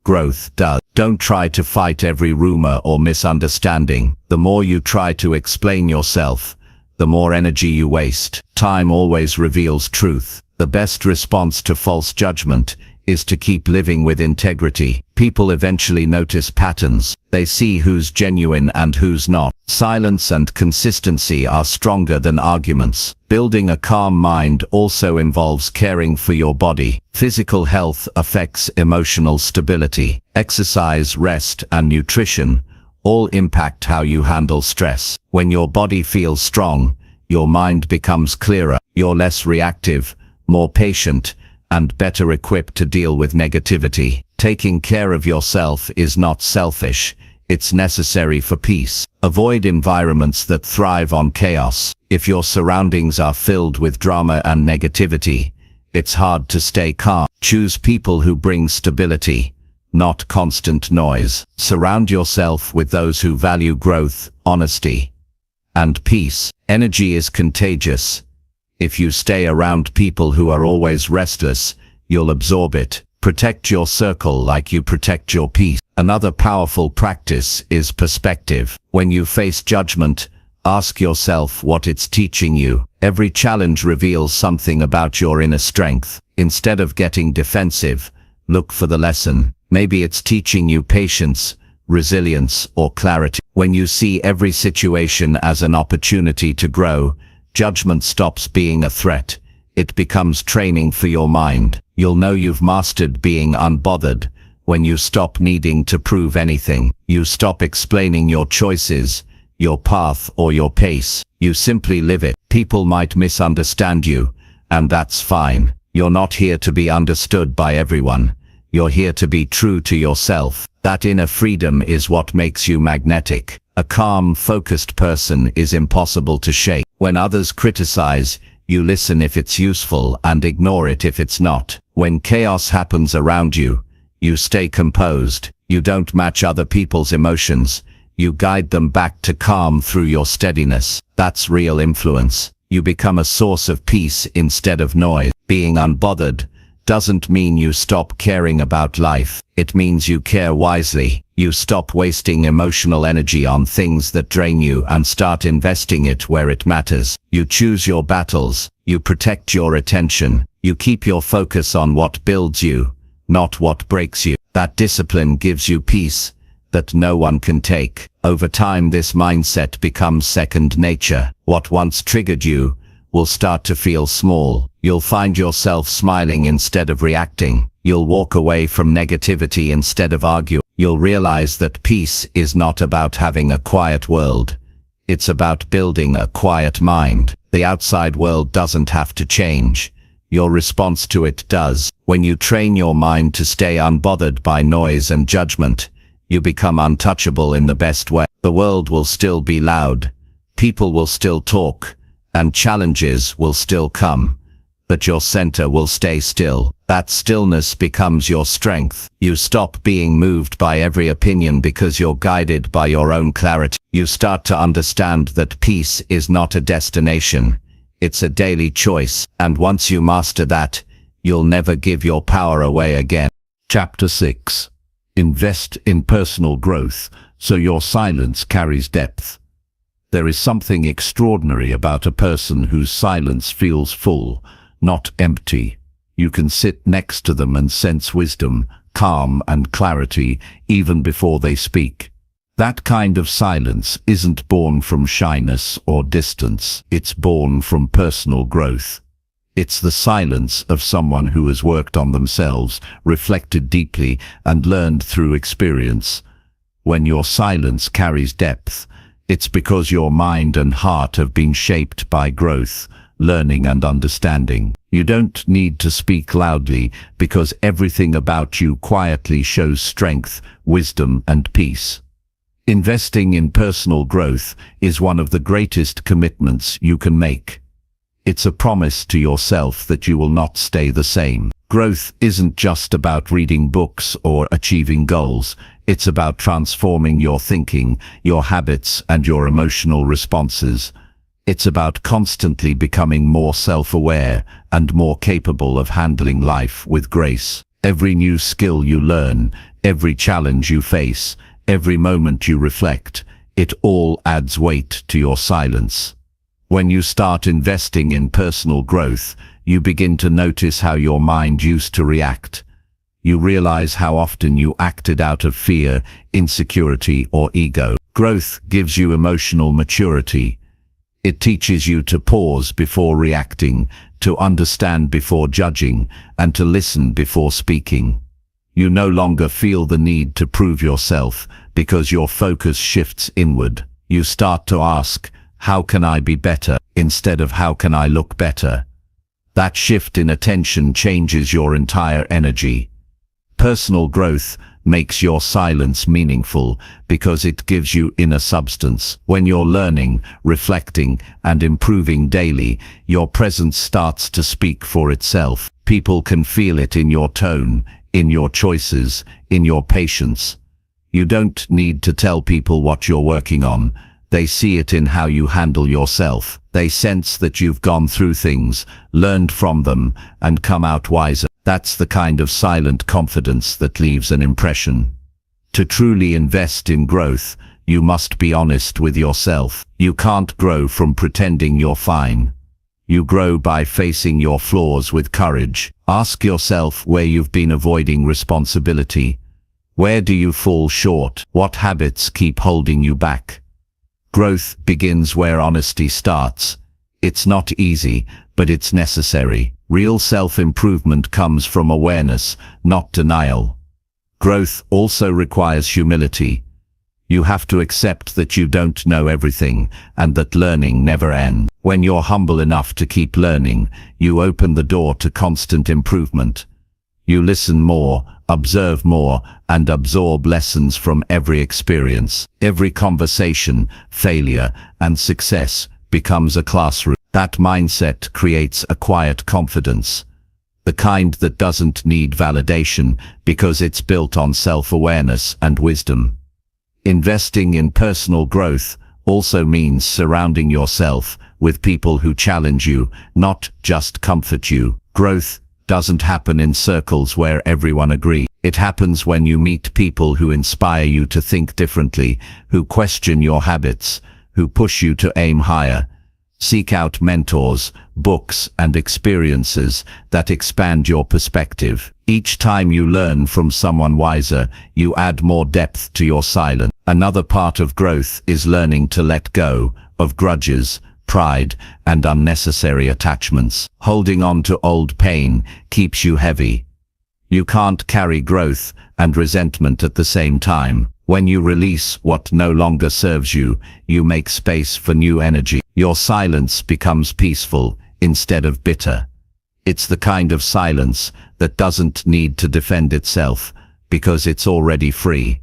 Growth does. Don't try to fight every rumor or misunderstanding. The more you try to explain yourself, the more energy you waste. Time always reveals truth. The best response to false judgment is to keep living with integrity. People eventually notice patterns. They see who's genuine and who's not. Silence and consistency are stronger than arguments. Building a calm mind also involves caring for your body. Physical health affects emotional stability. Exercise, rest, and nutrition all impact how you handle stress. When your body feels strong, your mind becomes clearer. You're less reactive, more patient, and better equipped to deal with negativity. Taking care of yourself is not selfish. It's necessary for peace. Avoid environments that thrive on chaos. If your surroundings are filled with drama and negativity, it's hard to stay calm. Choose people who bring stability, not constant noise. Surround yourself with those who value growth, honesty, and peace. Energy is contagious. If you stay around people who are always restless, you'll absorb it. Protect your circle like you protect your peace. Another powerful practice is perspective. When you face judgment, ask yourself what it's teaching you. Every challenge reveals something about your inner strength. Instead of getting defensive, look for the lesson. Maybe it's teaching you patience, resilience, or clarity. When you see every situation as an opportunity to grow, judgment stops being a threat. It becomes training for your mind. You'll know you've mastered being unbothered when you stop needing to prove anything. You stop explaining your choices, your path, or your pace. You simply live it. People might misunderstand you, and that's fine. You're not here to be understood by everyone. You're here to be true to yourself. That inner freedom is what makes you magnetic. A calm, focused person is impossible to shake. When others criticize, you listen if it's useful and ignore it if it's not. When chaos happens around you, you stay composed. You don't match other people's emotions. You guide them back to calm through your steadiness. That's real influence. You become a source of peace instead of noise. Being unbothered doesn't mean you stop caring about life. It means you care wisely. You stop wasting emotional energy on things that drain you and start investing it where it matters. You choose your battles. You protect your attention. You keep your focus on what builds you, not what breaks you. That discipline gives you peace that no one can take. Over time, this mindset becomes second nature. What once triggered you will start to feel small. You'll find yourself smiling instead of reacting. You'll walk away from negativity instead of arguing. You'll realize that peace is not about having a quiet world. It's about building a quiet mind. The outside world doesn't have to change. Your response to it does. When you train your mind to stay unbothered by noise and judgment, you become untouchable in the best way. The world will still be loud. People will still talk, and challenges will still come. But your center will stay still. That stillness becomes your strength. You stop being moved by every opinion because you're guided by your own clarity. You start to understand that peace is not a destination. It's a daily choice. And once you master that, you'll never give your power away again. Chapter 6. Invest in personal growth so your silence carries depth. There is something extraordinary about a person whose silence feels full, not empty. You can sit next to them and sense wisdom, calm, and clarity even before they speak. That kind of silence isn't born from shyness or distance. It's born from personal growth. It's the silence of someone who has worked on themselves, reflected deeply, and learned through experience. When your silence carries depth, it's because your mind and heart have been shaped by growth, learning, and understanding. You don't need to speak loudly because everything about you quietly shows strength, wisdom, and peace. Investing in personal growth is one of the greatest commitments you can make. It's a promise to yourself that you will not stay the same. Growth isn't just about reading books or achieving goals. It's about transforming your thinking, your habits, and your emotional responses. It's about constantly becoming more self-aware and more capable of handling life with grace. Every new skill you learn, every challenge you face, every moment you reflect, it all adds weight to your silence. When you start investing in personal growth, you begin to notice how your mind used to react. You realize how often you acted out of fear, insecurity, or ego. Growth gives you emotional maturity. It teaches you to pause before reacting, to understand before judging, and to listen before speaking. You no longer feel the need to prove yourself because your focus shifts inward. You start to ask, how can I be better, instead of how can I look better? That shift in attention changes your entire energy. Personal growth makes your silence meaningful because it gives you inner substance. When you're learning, reflecting, and improving daily, your presence starts to speak for itself. People can feel it in your tone, in your choices, in your patience. You don't need to tell people what you're working on. They see it in how you handle yourself. They sense that you've gone through things, learned from them, and come out wiser. That's the kind of silent confidence that leaves an impression. To truly invest in growth, you must be honest with yourself. You can't grow from pretending you're fine. You grow by facing your flaws with courage. Ask yourself where you've been avoiding responsibility. Where do you fall short? What habits keep holding you back? Growth begins where honesty starts. It's not easy, but it's necessary. Real self-improvement comes from awareness, not denial. Growth also requires humility. You have to accept that you don't know everything, and that learning never ends. When you're humble enough to keep learning, you open the door to constant improvement. You listen more, observe more, and absorb lessons from every experience. Every conversation, failure, and success becomes a classroom. That mindset creates a quiet confidence, the kind that doesn't need validation because it's built on self-awareness and wisdom. Investing in personal growth also means surrounding yourself with people who challenge you, not just comfort you. Growth doesn't happen in circles where everyone agrees. It happens when you meet people who inspire you to think differently, who question your habits, who push you to aim higher. Seek out mentors, books, and experiences that expand your perspective. Each time you learn from someone wiser, you add more depth to your silence. Another part of growth is learning to let go of grudges, pride, and unnecessary attachments. Holding on to old pain keeps you heavy. You can't carry growth and resentment at the same time. When you release what no longer serves you, you make space for new energy. Your silence becomes peaceful instead of bitter. It's the kind of silence that doesn't need to defend itself because it's already free.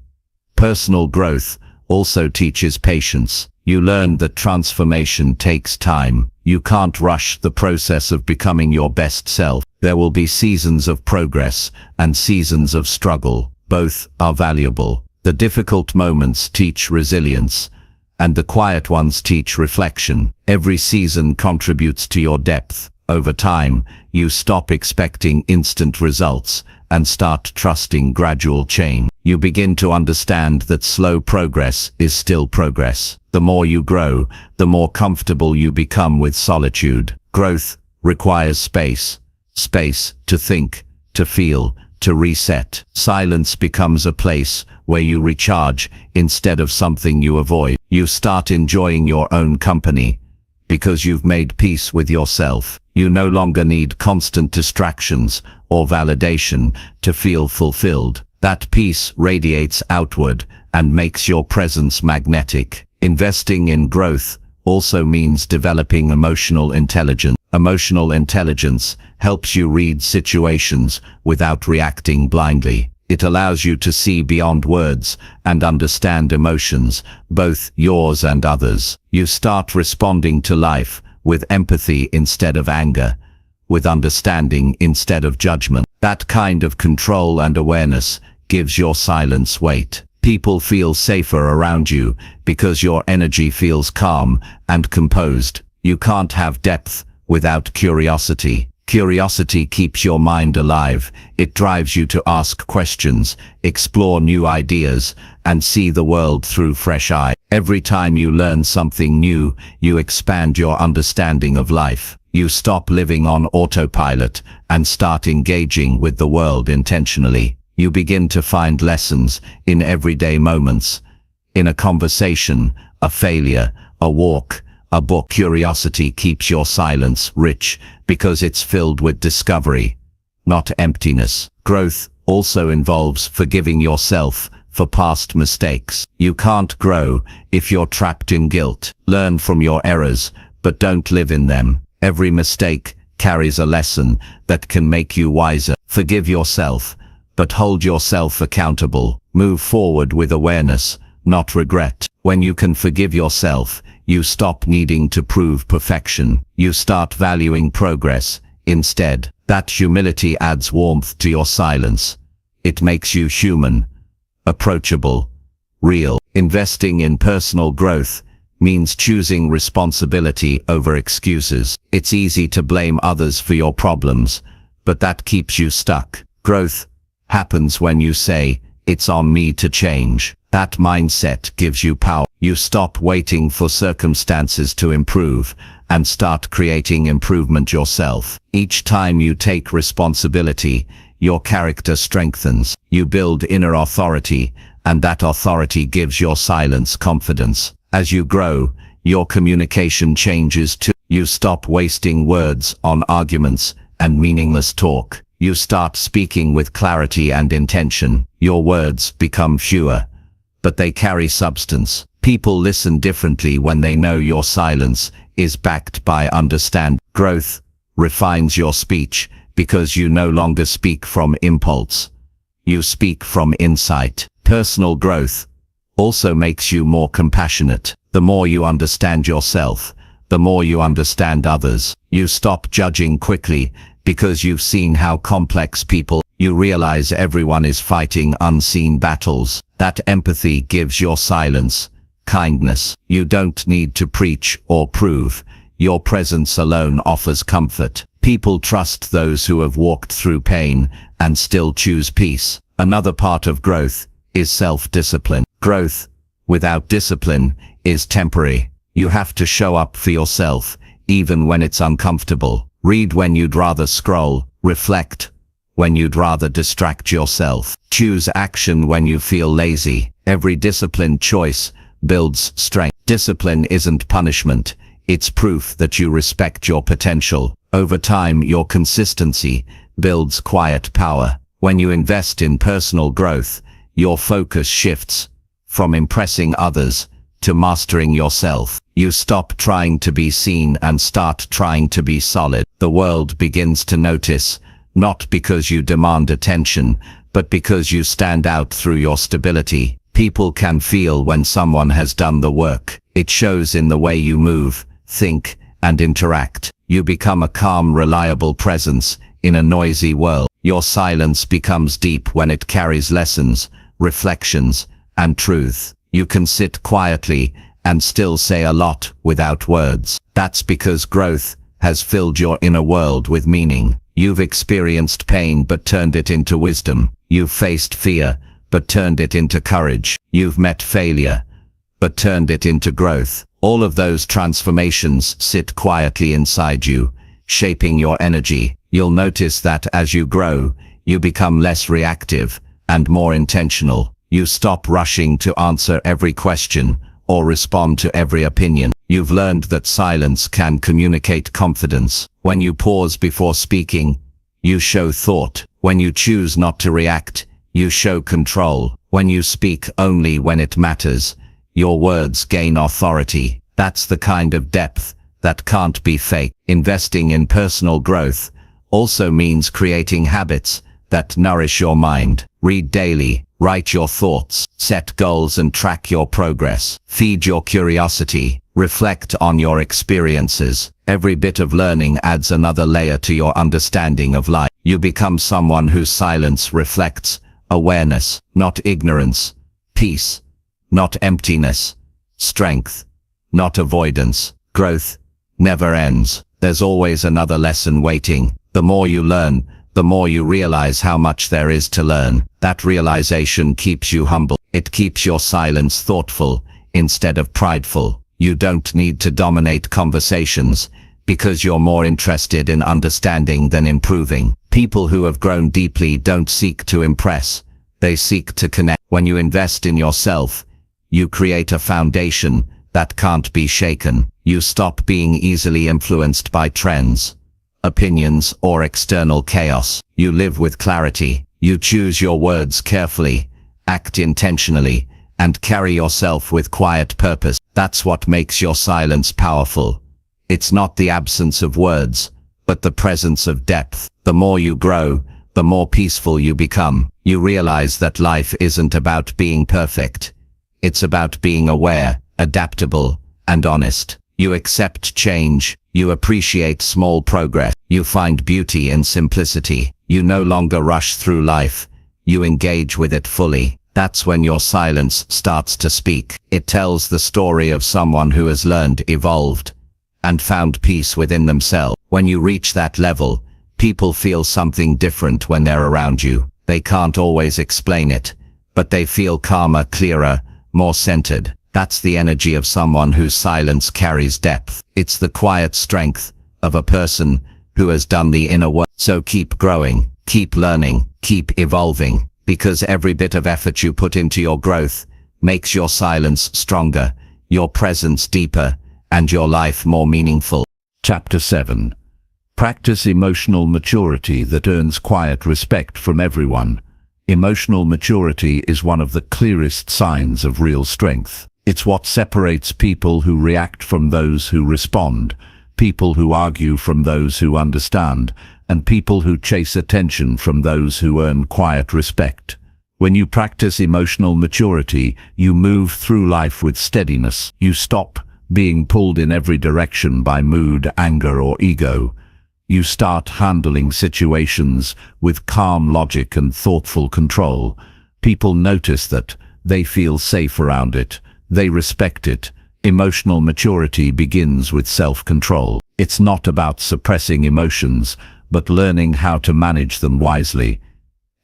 Personal growth also teaches patience. You learn that transformation takes time. You can't rush the process of becoming your best self. There will be seasons of progress and seasons of struggle. Both are valuable. The difficult moments teach resilience, and the quiet ones teach reflection. Every season contributes to your depth. Over time, you stop expecting instant results and start trusting gradual change. You begin to understand that slow progress is still progress. The more you grow, the more comfortable you become with solitude. Growth requires space. Space to think, to feel, to reset. Silence becomes a place where you recharge instead of something you avoid. You start enjoying your own company because you've made peace with yourself. You no longer need constant distractions or validation to feel fulfilled. That peace radiates outward and makes your presence magnetic. Investing in growth also means developing emotional intelligence. Emotional intelligence helps you read situations without reacting blindly. It allows you to see beyond words and understand emotions, both yours and others. You start responding to life with empathy instead of anger, with understanding instead of judgment. That kind of control and awareness gives your silence weight. People feel safer around you because your energy feels calm and composed. You can't have depth without curiosity. Curiosity keeps your mind alive. It drives you to ask questions, explore new ideas, and see the world through fresh eyes. Every time you learn something new, you expand your understanding of life. You stop living on autopilot and start engaging with the world intentionally. You begin to find lessons in everyday moments, in a conversation, a failure, a walk, a book. Curiosity keeps your silence rich because it's filled with discovery, not emptiness. Growth also involves forgiving yourself for past mistakes. You can't grow if you're trapped in guilt. Learn from your errors, but don't live in them. Every mistake carries a lesson that can make you wiser. Forgive yourself, but hold yourself accountable. Move forward with awareness, not regret. When you can forgive yourself, you stop needing to prove perfection. You start valuing progress instead. That humility adds warmth to your silence. It makes you human, approachable, real. Investing in personal growth means choosing responsibility over excuses. It's easy to blame others for your problems, but that keeps you stuck. Growth happens when you say, "It's on me to change." That mindset gives you power. You stop waiting for circumstances to improve and start creating improvement yourself. Each time you take responsibility, your character strengthens. You build inner authority, and that authority gives your silence confidence. As you grow, your communication changes too. You stop wasting words on arguments and meaningless talk. You start speaking with clarity and intention. Your words become fewer, but they carry substance. People listen differently when they know your silence is backed by understanding. Growth refines your speech because you no longer speak from impulse. You speak from insight. Personal growth also makes you more compassionate. The more you understand yourself, the more you understand others. You stop judging quickly because you've seen how complex people. You realize everyone is fighting unseen battles. That empathy gives your silence kindness. You don't need to preach or prove. Your presence alone offers comfort. People trust those who have walked through pain and still choose peace. Another part of growth is self-discipline. Growth without discipline is temporary. You have to show up for yourself, even when it's uncomfortable. Read when you'd rather scroll. Reflect when you'd rather distract yourself. Choose action when you feel lazy. Every disciplined choice builds strength. Discipline isn't punishment. It's proof that you respect your potential. Over time, your consistency builds quiet power. When you invest in personal growth, your focus shifts from impressing others to mastering yourself. You stop trying to be seen and start trying to be solid. The world begins to notice, not because you demand attention, but because you stand out through your stability. People can feel when someone has done the work. It shows in the way you move, think, and interact. You become a calm, reliable presence in a noisy world. Your silence becomes deep when it carries lessons, reflections, and truth. You can sit quietly and still say a lot without words. That's because growth has filled your inner world with meaning. You've experienced pain but turned it into wisdom. You've faced fear but turned it into courage. You've met failure but turned it into growth. All of those transformations sit quietly inside you, shaping your energy. You'll notice that as you grow, you become less reactive and more intentional. You stop rushing to answer every question or respond to every opinion. You've learned that silence can communicate confidence. When you pause before speaking, you show thought. When you choose not to react, you show control. When you speak only when it matters, your words gain authority. That's the kind of depth that can't be faked. Investing in personal growth also means creating habits that nourish your mind. Read daily, write your thoughts, set goals and track your progress. Feed your curiosity, reflect on your experiences. Every bit of learning adds another layer to your understanding of life. You become someone whose silence reflects awareness, not ignorance, peace, not emptiness, strength, not avoidance. Growth never ends. There's always another lesson waiting. The more you learn, the more you realize how much there is to learn. That realization keeps you humble. It keeps your silence thoughtful instead of prideful. You don't need to dominate conversations because you're more interested in understanding than improving. People who have grown deeply don't seek to impress. They seek to connect. When you invest in yourself, you create a foundation that can't be shaken. You stop being easily influenced by trends, opinions, or external chaos. You live with clarity. You choose your words carefully, act intentionally, and carry yourself with quiet purpose. That's what makes your silence powerful. It's not the absence of words, but the presence of depth. The more you grow, the more peaceful you become. You realize that life isn't about being perfect. It's about being aware, adaptable, and honest. You accept change. You appreciate small progress. You find beauty in simplicity. You no longer rush through life. You engage with it fully. That's when your silence starts to speak. It tells the story of someone who has learned, evolved, and found peace within themselves. When you reach that level, people feel something different when they're around you. They can't always explain it, but they feel calmer, clearer, more centered. That's the energy of someone whose silence carries depth. It's the quiet strength of a person who has done the inner work. So keep growing, keep learning, keep evolving, because every bit of effort you put into your growth makes your silence stronger, your presence deeper, and your life more meaningful. Chapter 7. Practice emotional maturity that earns quiet respect from everyone. Emotional maturity is one of the clearest signs of real strength. It's what separates people who react from those who respond, people who argue from those who understand, and people who chase attention from those who earn quiet respect. When you practice emotional maturity, you move through life with steadiness. You stop being pulled in every direction by mood, anger, or ego. You start handling situations with calm logic and thoughtful control. People notice that. They feel safe around it. They respect it. Emotional maturity begins with self-control. It's not about suppressing emotions, but learning how to manage them wisely.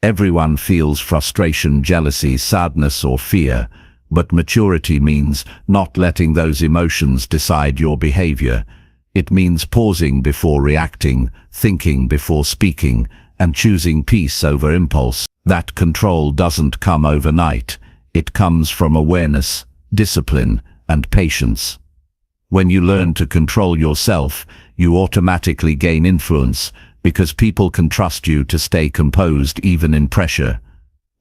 Everyone feels frustration, jealousy, sadness, or fear, but maturity means not letting those emotions decide your behavior. It means pausing before reacting, thinking before speaking, and choosing peace over impulse. That control doesn't come overnight. It comes from awareness, discipline, and patience. When you learn to control yourself, you automatically gain influence, because people can trust you to stay composed even in pressure.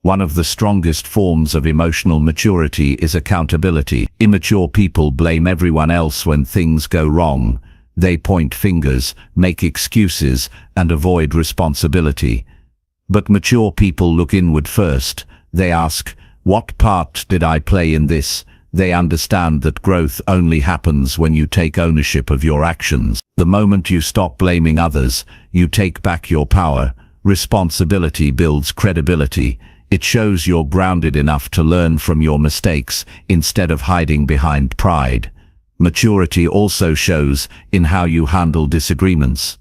One of the strongest forms of emotional maturity is accountability. Immature people blame everyone else when things go wrong. They point fingers, make excuses, and avoid responsibility. But mature people look inward first. They ask, "What part did I play in this?" They understand that growth only happens when you take ownership of your actions. The moment you stop blaming others, you take back your power. Responsibility builds credibility. It shows you're grounded enough to learn from your mistakes instead of hiding behind pride. Maturity also shows in how you handle disagreements.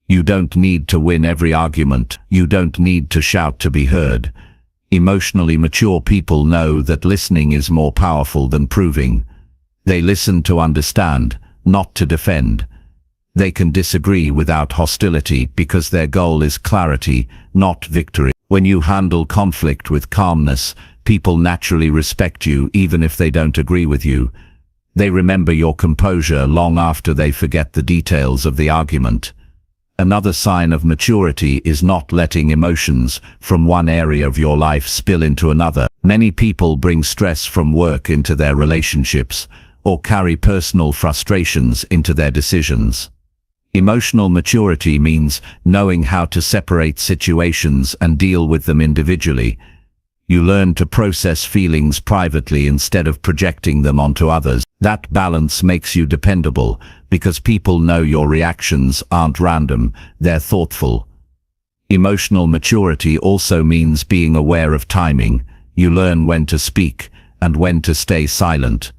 You don't need to win every argument. You don't need to shout to be heard. Emotionally mature people know that listening is more powerful than proving. They listen to understand, not to defend. They can disagree without hostility because their goal is clarity, not victory. When you handle conflict with calmness, people naturally respect you even if they don't agree with you. They remember your composure long after they forget the details of the argument. Another sign of maturity is not letting emotions from one area of your life spill into another. Many people bring stress from work into their relationships, or carry personal frustrations into their decisions. Emotional maturity means knowing how to separate situations and deal with them individually. You learn to process feelings privately instead of projecting them onto others. That balance makes you dependable, because people know your reactions aren't random, they're thoughtful. Emotional maturity also means being aware of timing. You learn when to speak and when to stay silent.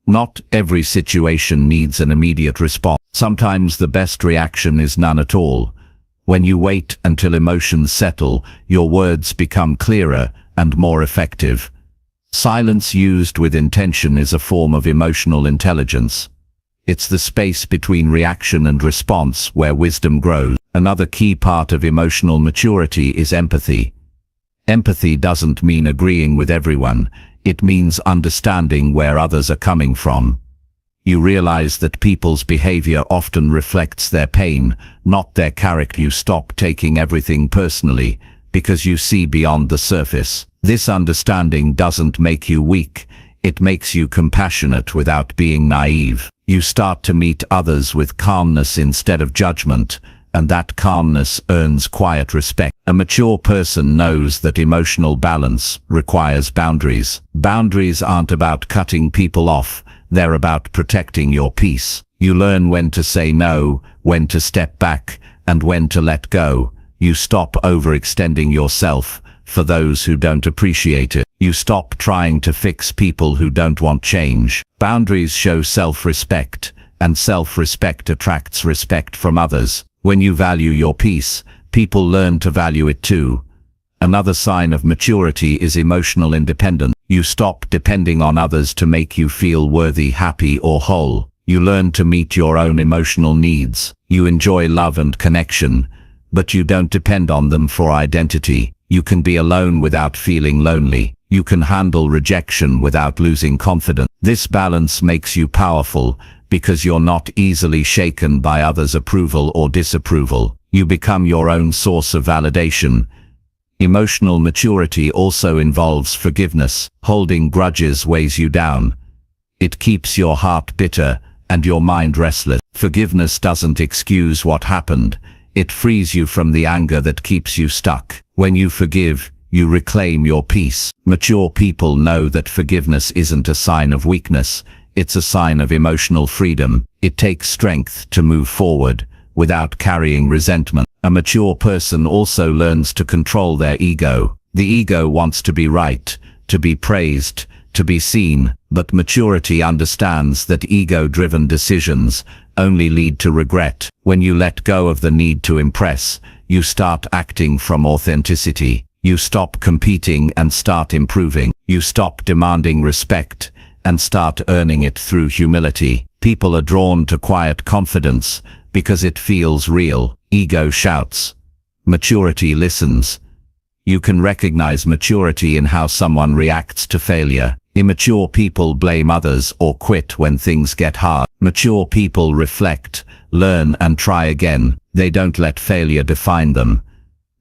Not every situation needs an immediate response. Sometimes the best reaction is none at all. When you wait until emotions settle, your words become clearer and more effective. Silence used with intention is a form of emotional intelligence. It's the space between reaction and response where wisdom grows. Another key part of emotional maturity is empathy. Empathy doesn't mean agreeing with everyone. It means understanding where others are coming from. You realize that people's behavior often reflects their pain, not their character. You stop taking everything personally, because you see beyond the surface. This understanding doesn't make you weak, it makes you compassionate without being naive. You start to meet others with calmness instead of judgment, and that calmness earns quiet respect. A mature person knows that emotional balance requires boundaries. Boundaries aren't about cutting people off, they're about protecting your peace. You learn when to say no, when to step back, and when to let go. You stop overextending yourself for those who don't appreciate it. You stop trying to fix people who don't want change. Boundaries show self-respect, and self-respect attracts respect from others. When you value your peace, people learn to value it too. Another sign of maturity is emotional independence. You stop depending on others to make you feel worthy, happy, or whole. You learn to meet your own emotional needs. You enjoy love and connection, but you don't depend on them for identity. You can be alone without feeling lonely. You can handle rejection without losing confidence. This balance makes you powerful, because you're not easily shaken by others' approval or disapproval. You become your own source of validation. Emotional maturity also involves forgiveness. Holding grudges weighs you down. It keeps your heart bitter and your mind restless. Forgiveness doesn't excuse what happened. It frees you from the anger that keeps you stuck. When you forgive, you reclaim your peace. Mature people know that forgiveness isn't a sign of weakness. It's a sign of emotional freedom. It takes strength to move forward without carrying resentment. A mature person also learns to control their ego. The ego wants to be right, to be praised, to be seen, but maturity understands that ego-driven decisions only lead to regret. When you let go of the need to impress, you start acting from authenticity. You stop competing and start improving. You stop demanding respect and start earning it through humility. People are drawn to quiet confidence because it feels real. Ego shouts. Maturity listens. You can recognize maturity in how someone reacts to failure. Immature people blame others or quit when things get hard. Mature people reflect, learn, and try again. They don't let failure define them.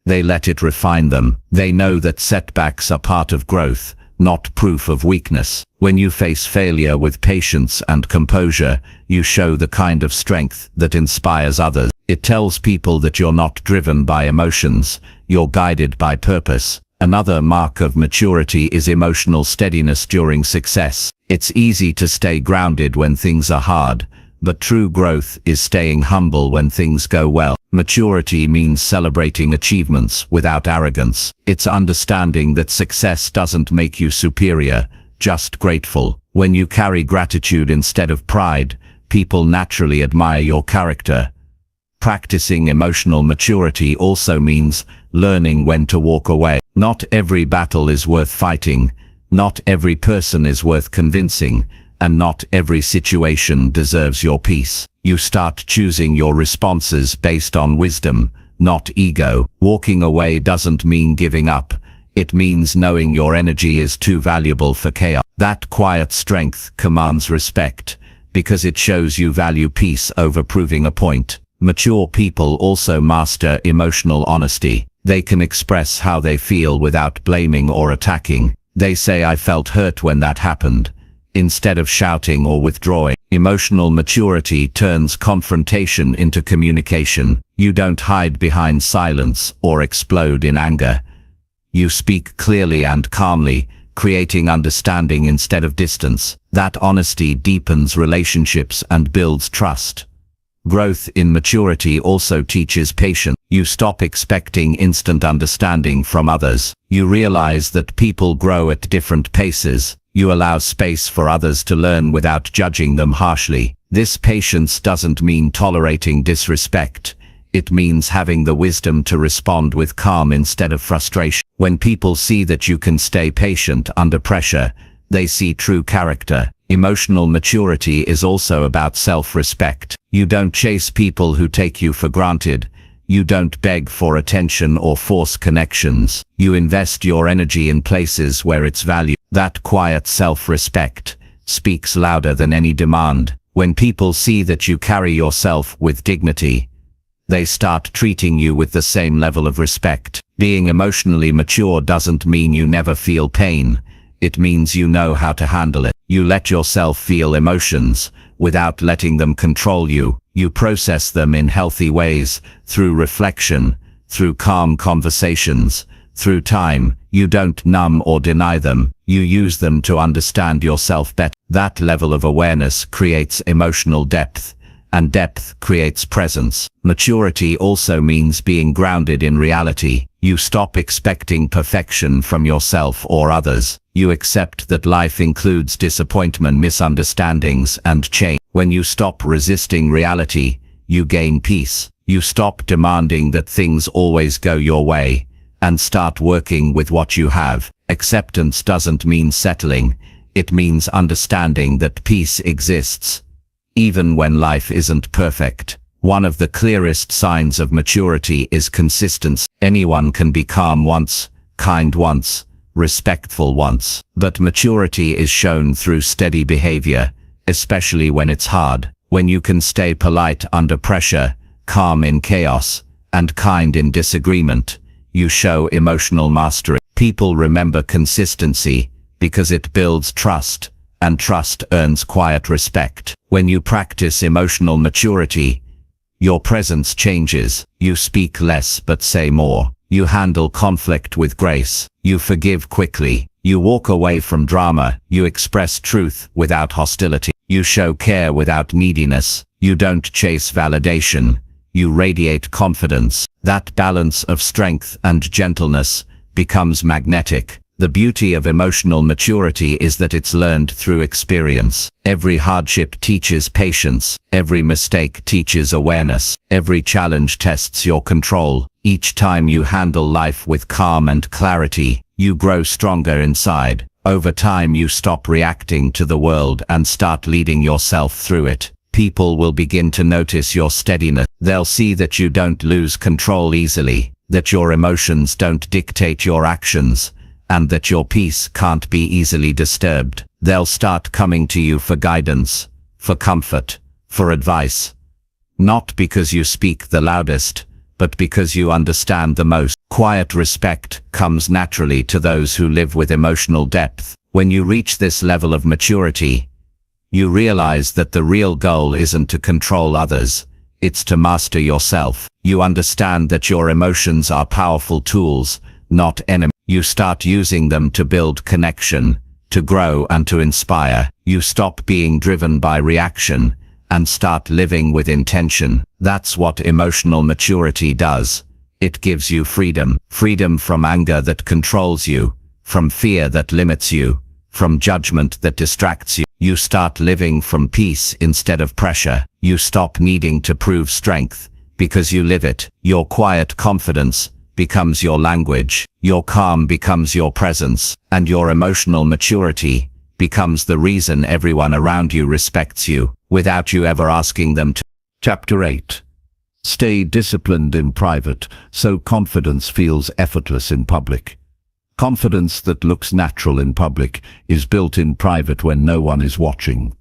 They let it refine them. They know that setbacks are part of growth, not proof of weakness. When you face failure with patience and composure, you show the kind of strength that inspires others. It tells people that you're not driven by emotions, you're guided by purpose. Another mark of maturity is emotional steadiness during success. It's easy to stay grounded when things are hard, but true growth is staying humble when things go well. Maturity means celebrating achievements without arrogance. It's understanding that success doesn't make you superior, just grateful. When you carry gratitude instead of pride, people naturally admire your character. Practicing emotional maturity also means learning when to walk away. Not every battle is worth fighting, not every person is worth convincing, and not every situation deserves your peace. You start choosing your responses based on wisdom, not ego. Walking away doesn't mean giving up. It means knowing your energy is too valuable for chaos. That quiet strength commands respect, because it shows you value peace over proving a point. Mature people also master emotional honesty. They can express how they feel without blaming or attacking. They say, "I felt hurt when that happened," instead of shouting or withdrawing. Emotional maturity turns confrontation into communication. You don't hide behind silence or explode in anger. You speak clearly and calmly, creating understanding instead of distance. That honesty deepens relationships and builds trust. Growth in maturity also teaches patience. You stop expecting instant understanding from others. You realize that people grow at different paces. You allow space for others to learn without judging them harshly. This patience doesn't mean tolerating disrespect. It means having the wisdom to respond with calm instead of frustration. When people see that you can stay patient under pressure, they see true character. Emotional maturity is also about self-respect. You don't chase people who take you for granted. You don't beg for attention or force connections. You invest your energy in places where it's valued. That quiet self-respect speaks louder than any demand. When people see that you carry yourself with dignity, they start treating you with the same level of respect. Being emotionally mature doesn't mean you never feel pain. It means you know how to handle it. You let yourself feel emotions without letting them control you. You process them in healthy ways, through reflection, through calm conversations, through time. You don't numb or deny them. You use them to understand yourself better. That level of awareness creates emotional depth, and depth creates presence. Maturity also means being grounded in reality. You stop expecting perfection from yourself or others. You accept that life includes disappointment, misunderstandings, and change. When you stop resisting reality, you gain peace. You stop demanding that things always go your way, and start working with what you have. Acceptance doesn't mean settling. It means understanding that peace exists, even when life isn't perfect. One of the clearest signs of maturity is consistency. Anyone can be calm once, kind once, respectful once, but maturity is shown through steady behavior, especially when it's hard. When you can stay polite under pressure, calm in chaos, and kind in disagreement, you show emotional mastery. People remember consistency because it builds trust, and trust earns quiet respect. When you practice emotional maturity, your presence changes. You speak less but say more. You handle conflict with grace. You forgive quickly. You walk away from drama. You express truth without hostility. You show care without neediness. You don't chase validation. You radiate confidence. That balance of strength and gentleness becomes magnetic. The beauty of emotional maturity is that it's learned through experience. Every hardship teaches patience. Every mistake teaches awareness. Every challenge tests your control. Each time you handle life with calm and clarity, you grow stronger inside. Over time you stop reacting to the world and start leading yourself through it. People will begin to notice your steadiness. They'll see that you don't lose control easily, that your emotions don't dictate your actions, and that your peace can't be easily disturbed. They'll start coming to you for guidance, for comfort, for advice. Not because you speak the loudest, but because you understand the most. Quiet respect comes naturally to those who live with emotional depth. When you reach this level of maturity, you realize that the real goal isn't to control others, it's to master yourself. You understand that your emotions are powerful tools, not enemies. You start using them to build connection, to grow and to inspire. You stop being driven by reaction and start living with intention. That's what emotional maturity does. It gives you freedom. Freedom from anger that controls you, from fear that limits you, from judgment that distracts you. You start living from peace instead of pressure. You stop needing to prove strength because you live it. Your quiet confidence becomes your language. Your calm becomes your presence, and your emotional maturity becomes the reason everyone around you respects you, without you ever asking them to. Chapter 8. Stay disciplined in private, so confidence feels effortless in public. Confidence that looks natural in public is built in private when no one is watching.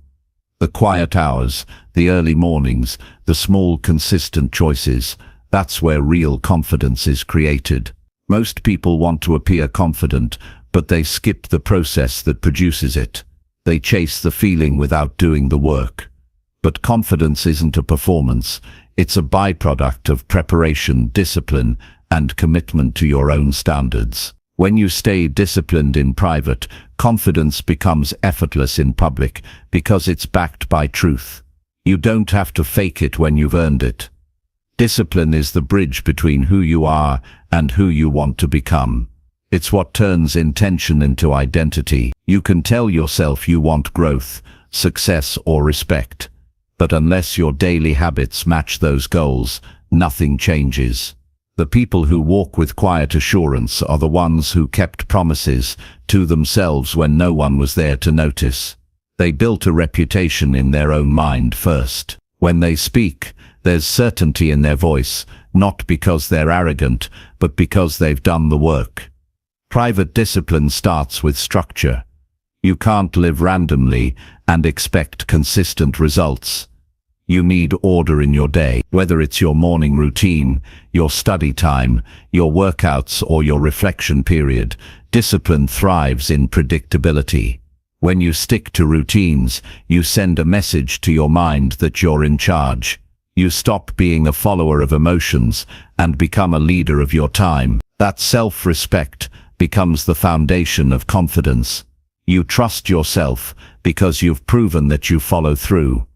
The quiet hours, the early mornings, the small consistent choices, that's where real confidence is created. Most people want to appear confident, but they skip the process that produces it. They chase the feeling without doing the work. But confidence isn't a performance. It's a byproduct of preparation, discipline, and commitment to your own standards. When you stay disciplined in private, confidence becomes effortless in public because it's backed by truth. You don't have to fake it when you've earned it. Discipline is the bridge between who you are and who you want to become. It's what turns intention into identity. You can tell yourself you want growth, success, or respect, but unless your daily habits match those goals, nothing changes. The people who walk with quiet assurance are the ones who kept promises to themselves when no one was there to notice. They built a reputation in their own mind first. When they speak, there's certainty in their voice, not because they're arrogant, but because they've done the work. Private discipline starts with structure. You can't live randomly and expect consistent results. You need order in your day, whether it's your morning routine, your study time, your workouts, or your reflection period. Discipline thrives in predictability. When you stick to routines, you send a message to your mind that you're in charge. You stop being a follower of emotions and become a leader of your time. That self-respect becomes the foundation of confidence. You trust yourself because you've proven that you follow through.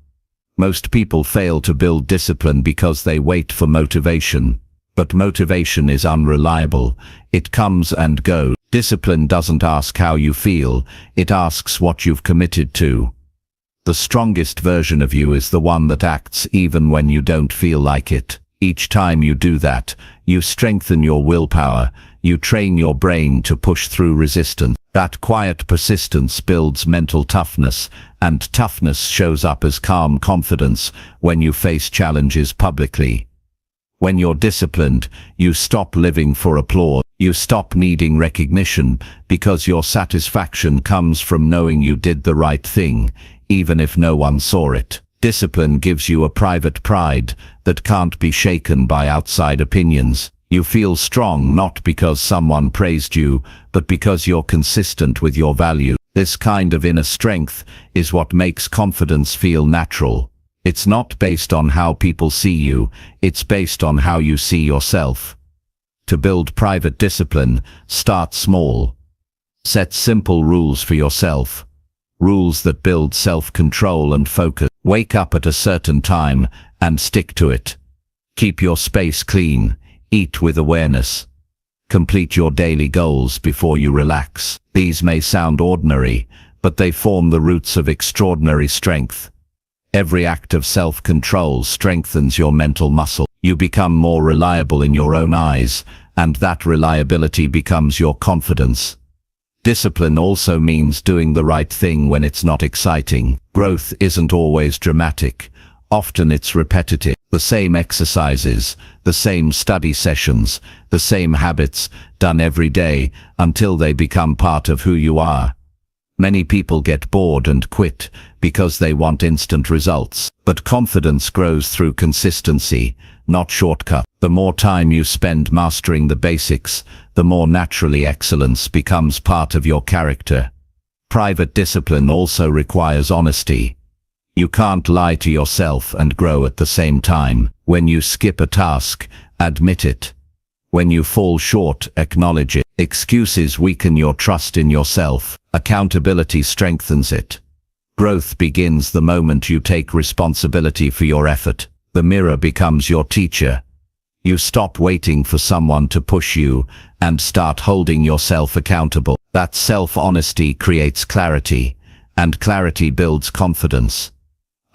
Most people fail to build discipline because they wait for motivation. But motivation is unreliable. It comes and goes. Discipline doesn't ask how you feel, it asks what you've committed to. The strongest version of you is the one that acts even when you don't feel like it. Each time you do that, you strengthen your willpower, you train your brain to push through resistance. That quiet persistence builds mental toughness, and toughness shows up as calm confidence when you face challenges publicly. When you're disciplined, you stop living for applause. You stop needing recognition because your satisfaction comes from knowing you did the right thing, even if no one saw it. Discipline gives you a private pride that can't be shaken by outside opinions. You feel strong not because someone praised you, but because you're consistent with your value. This kind of inner strength is what makes confidence feel natural. It's not based on how people see you, it's based on how you see yourself. To build private discipline, start small. Set simple rules for yourself. Rules that build self-control and focus. Wake up at a certain time and stick to it. Keep your space clean. Eat with awareness. Complete your daily goals before you relax. These may sound ordinary, but they form the roots of extraordinary strength. Every act of self-control strengthens your mental muscle. You become more reliable in your own eyes, and that reliability becomes your confidence. Discipline also means doing the right thing when it's not exciting. Growth isn't always dramatic. Often it's repetitive. The same exercises, the same study sessions, the same habits, done every day until they become part of who you are. Many people get bored and quit because they want instant results. But confidence grows through consistency, not shortcuts. The more time you spend mastering the basics, the more naturally excellence becomes part of your character. Private discipline also requires honesty. You can't lie to yourself and grow at the same time. When you skip a task, admit it. When you fall short, acknowledge it. Excuses weaken your trust in yourself. Accountability strengthens it. Growth begins the moment you take responsibility for your effort. The mirror becomes your teacher. You stop waiting for someone to push you and start holding yourself accountable. That self-honesty creates clarity, and clarity builds confidence.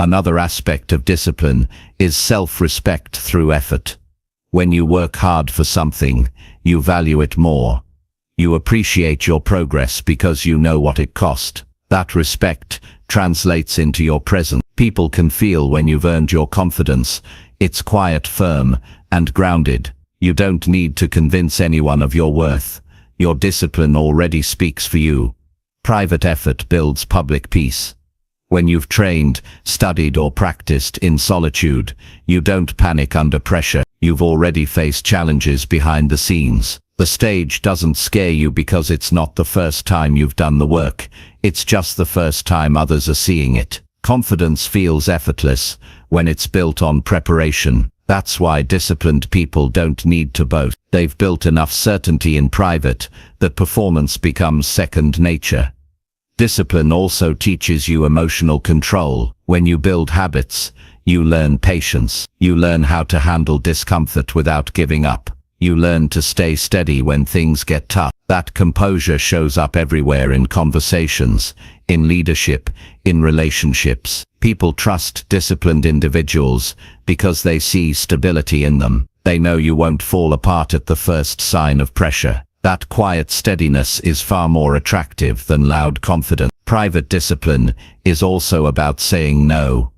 Another aspect of discipline is self-respect through effort. When you work hard for something, you value it more. You appreciate your progress because you know what it cost. That respect translates into your presence. People can feel when you've earned your confidence. It's quiet, firm, and grounded. You don't need to convince anyone of your worth. Your discipline already speaks for you. Private effort builds public peace. When you've trained, studied, or practiced in solitude, you don't panic under pressure. You've already faced challenges behind the scenes. The stage doesn't scare you because it's not the first time you've done the work. It's just the first time others are seeing it. Confidence feels effortless when it's built on preparation. That's why disciplined people don't need to boast. They've built enough certainty in private that performance becomes second nature. Discipline also teaches you emotional control. When you build habits, you learn patience. You learn how to handle discomfort without giving up. You learn to stay steady when things get tough. That composure shows up everywhere in conversations, in leadership, in relationships. People trust disciplined individuals because they see stability in them. They know you won't fall apart at the first sign of pressure. That quiet steadiness is far more attractive than loud confidence. Private discipline is also about saying no.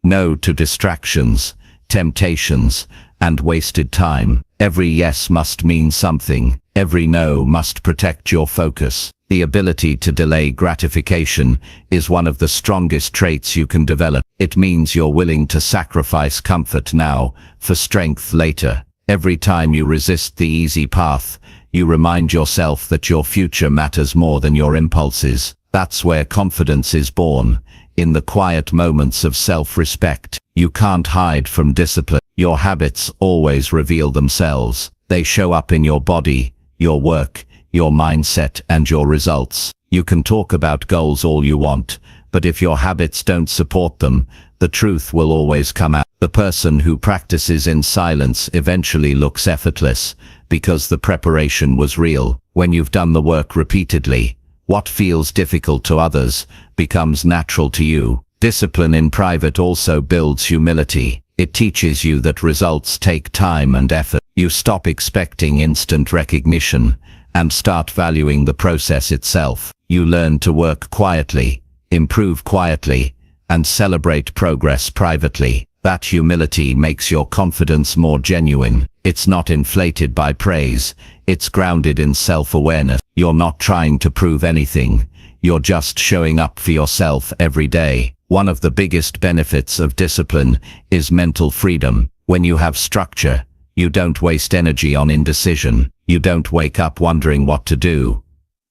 No to distractions, temptations, and wasted time. Every yes must mean something. Every no must protect your focus. The ability to delay gratification is one of the strongest traits you can develop. It means you're willing to sacrifice comfort now for strength later. Every time you resist the easy path, you remind yourself that your future matters more than your impulses. That's where confidence is born, in the quiet moments of self-respect. You can't hide from discipline. Your habits always reveal themselves. They show up in your body, your work, your mindset, and your results. You can talk about goals all you want, but if your habits don't support them, the truth will always come out. The person who practices in silence eventually looks effortless, because the preparation was real. When you've done the work repeatedly, what feels difficult to others becomes natural to you. Discipline in private also builds humility. It teaches you that results take time and effort. You stop expecting instant recognition and start valuing the process itself. You learn to work quietly, improve quietly, and celebrate progress privately. That humility makes your confidence more genuine. It's not inflated by praise. It's grounded in self-awareness. You're not trying to prove anything. You're just showing up for yourself every day. One of the biggest benefits of discipline is mental freedom. When you have structure, you don't waste energy on indecision. You don't wake up wondering what to do.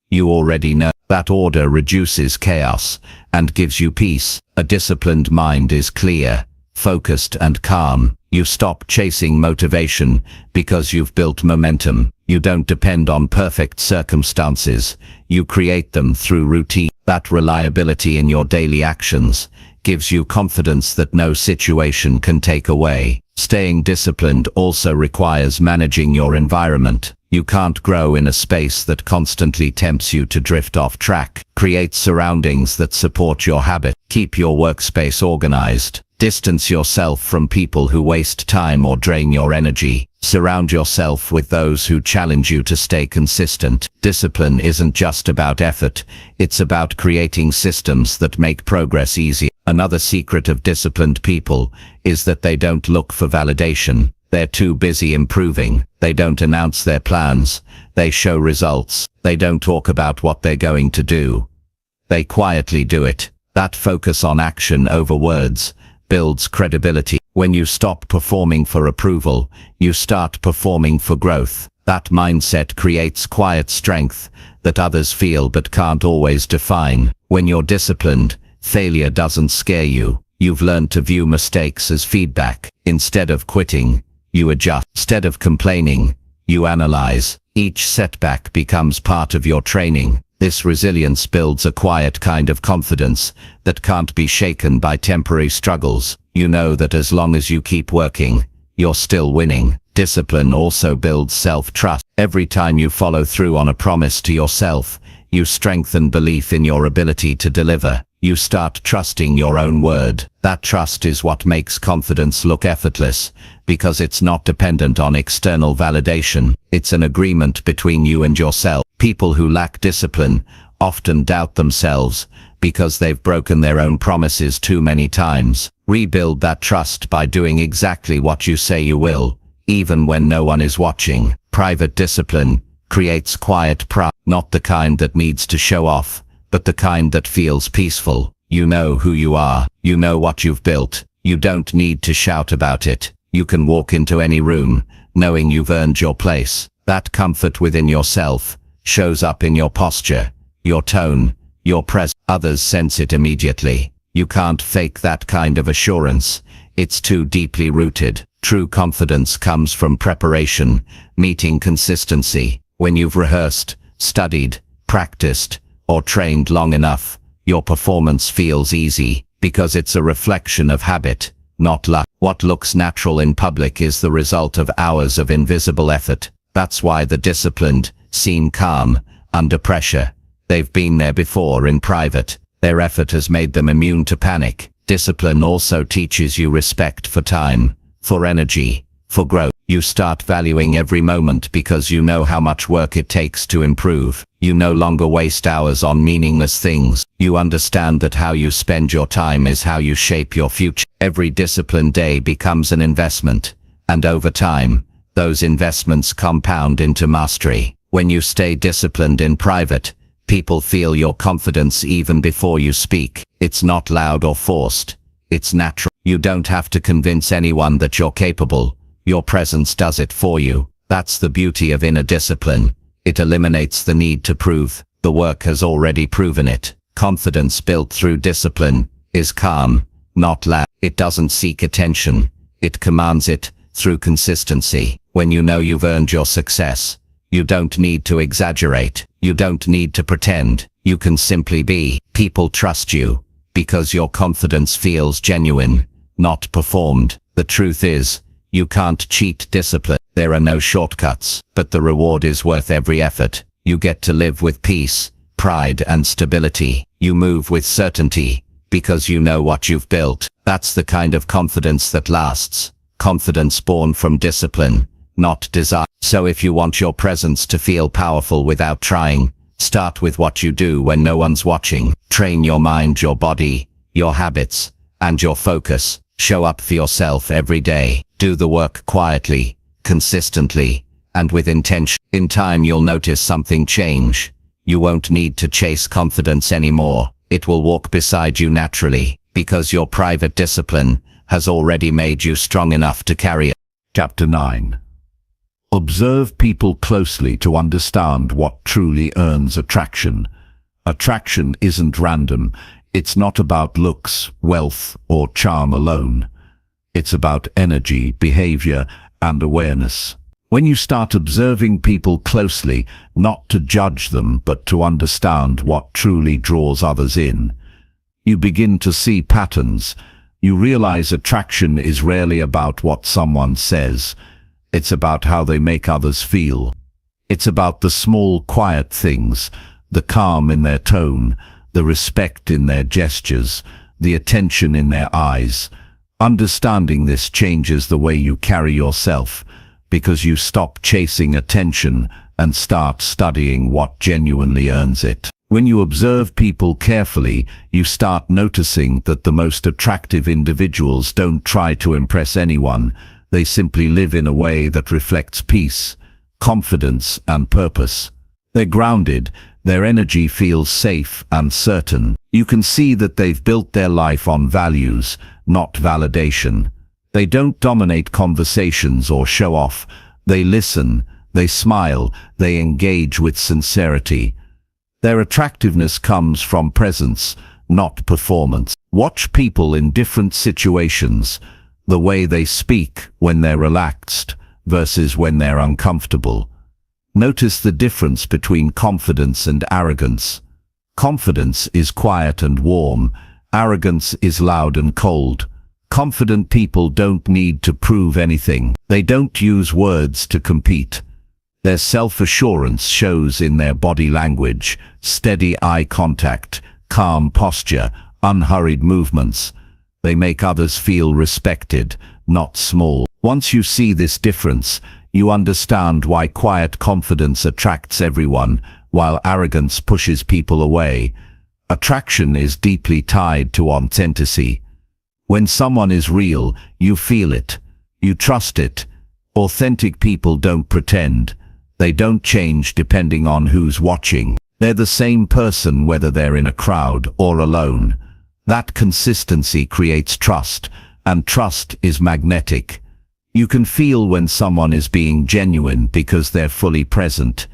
You already know. That order reduces chaos and gives you peace. A disciplined mind is clear, focused, and calm. You stop chasing motivation because you've built momentum. You don't depend on perfect circumstances. You create them through routine. That reliability in your daily actions gives you confidence that no situation can take away. Staying disciplined also requires managing your environment. You can't grow in a space that constantly tempts you to drift off track. Create surroundings that support your habit. Keep your workspace organized. Distance yourself from people who waste time or drain your energy. Surround yourself with those who challenge you to stay consistent. Discipline isn't just about effort, it's about creating systems that make progress easier. Another secret of disciplined people is that they don't look for validation. They're too busy improving. They don't announce their plans. They show results. They don't talk about what they're going to do. They quietly do it. That focus on action over words builds credibility. When you stop performing for approval, you start performing for growth. That mindset creates quiet strength that others feel but can't always define. When you're disciplined, failure doesn't scare you. You've learned to view mistakes as feedback. Instead of quitting, you adjust. Instead of complaining, you analyze. Each setback becomes part of your training. This resilience builds a quiet kind of confidence that can't be shaken by temporary struggles. You know that as long as you keep working, you're still winning. Discipline also builds self-trust. Every time you follow through on a promise to yourself, you strengthen belief in your ability to deliver. You start trusting your own word. That trust is what makes confidence look effortless, because it's not dependent on external validation. It's an agreement between you and yourself. People who lack discipline often doubt themselves because they've broken their own promises too many times. Rebuild that trust by doing exactly what you say you will, even when no one is watching. Private discipline creates quiet pride, not the kind that needs to show off, but the kind that feels peaceful. You know who you are. You know what you've built. You don't need to shout about it. You can walk into any room, knowing you've earned your place. That comfort within yourself shows up in your posture, your tone, your presence. Others sense it immediately. You can't fake that kind of assurance. It's too deeply rooted. True confidence comes from preparation, meeting consistency. When you've rehearsed, studied, practiced, or trained long enough, your performance feels easy, because it's a reflection of habit, not luck. What looks natural in public is the result of hours of invisible effort. That's why the disciplined seem calm under pressure. They've been there before in private. Their effort has made them immune to panic. Discipline also teaches you respect for time, for energy, for growth. You start valuing every moment because you know how much work it takes to improve. You no longer waste hours on meaningless things. You understand that how you spend your time is how you shape your future. Every disciplined day becomes an investment, and over time, those investments compound into mastery. When you stay disciplined in private, people feel your confidence even before you speak. It's not loud or forced. It's natural. You don't have to convince anyone that you're capable. Your presence does it for you. That's the beauty of inner discipline. It eliminates the need to prove. The work has already proven it. Confidence built through discipline is calm, not loud. It doesn't seek attention. It commands it through consistency. When you know you've earned your success, you don't need to exaggerate. You don't need to pretend. You can simply be. People trust you because your confidence feels genuine, not performed. The truth is, you can't cheat discipline. There are no shortcuts, but the reward is worth every effort. You get to live with peace, pride, and stability. You move with certainty because you know what you've built. That's the kind of confidence that lasts. Confidence born from discipline, not desire. So if you want your presence to feel powerful without trying, start with what you do when no one's watching. Train your mind, your body, your habits, and your focus. Show up for yourself every day. Do the work quietly, consistently, and with intention. In time you'll notice something change. You won't need to chase confidence anymore. It will walk beside you naturally, because your private discipline has already made you strong enough to carry it. Chapter 9. Observe people closely to understand what truly earns attraction. Attraction isn't random. It's not about looks, wealth, or charm alone. It's about energy, behavior, and awareness. When you start observing people closely, not to judge them, but to understand what truly draws others in, you begin to see patterns. You realize attraction is rarely about what someone says. It's about how they make others feel. It's about the small, quiet things, the calm in their tone, the respect in their gestures, the attention in their eyes. Understanding this changes the way you carry yourself, because you stop chasing attention and start studying what genuinely earns it. When you observe people carefully, you start noticing that the most attractive individuals don't try to impress anyone. They simply live in a way that reflects peace, confidence, and purpose. They're grounded. Their energy feels safe and certain. You can see that they've built their life on values, not validation. They don't dominate conversations or show off. They listen, they smile, they engage with sincerity. Their attractiveness comes from presence, not performance. Watch people in different situations, the way they speak when they're relaxed versus when they're uncomfortable. Notice the difference between confidence and arrogance. Confidence is quiet and warm. Arrogance is loud and cold. Confident people don't need to prove anything. They don't use words to compete. Their self-assurance shows in their body language, steady eye contact, calm posture, unhurried movements. They make others feel respected, not small. Once you see this difference, you understand why quiet confidence attracts everyone, while arrogance pushes people away. Attraction is deeply tied to authenticity. When someone is real, you feel it. You trust it. Authentic people don't pretend. They don't change depending on who's watching. They're the same person whether they're in a crowd or alone. That consistency creates trust, and trust is magnetic. You can feel when someone is being genuine because they're fully present.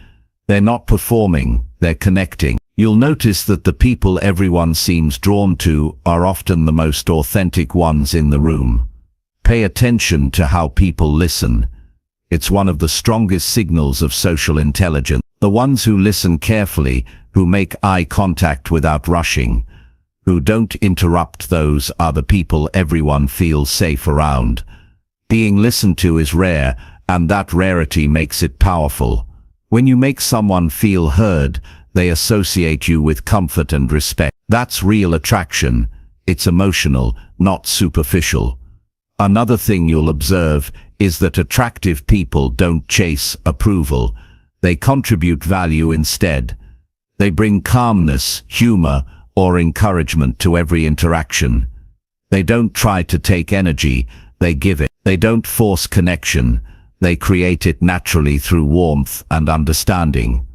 They're not performing, they're connecting. You'll notice that the people everyone seems drawn to are often the most authentic ones in the room. Pay attention to how people listen. It's one of the strongest signals of social intelligence. The ones who listen carefully, who make eye contact without rushing, who don't interrupt, those are the people everyone feels safe around. Being listened to is rare, and that rarity makes it powerful. When you make someone feel heard, they associate you with comfort and respect. That's real attraction. It's emotional, not superficial. Another thing you'll observe is that attractive people don't chase approval. They contribute value instead. They bring calmness, humor, or encouragement to every interaction. They don't try to take energy, they give it. They don't force connection, they create it naturally through warmth and understanding.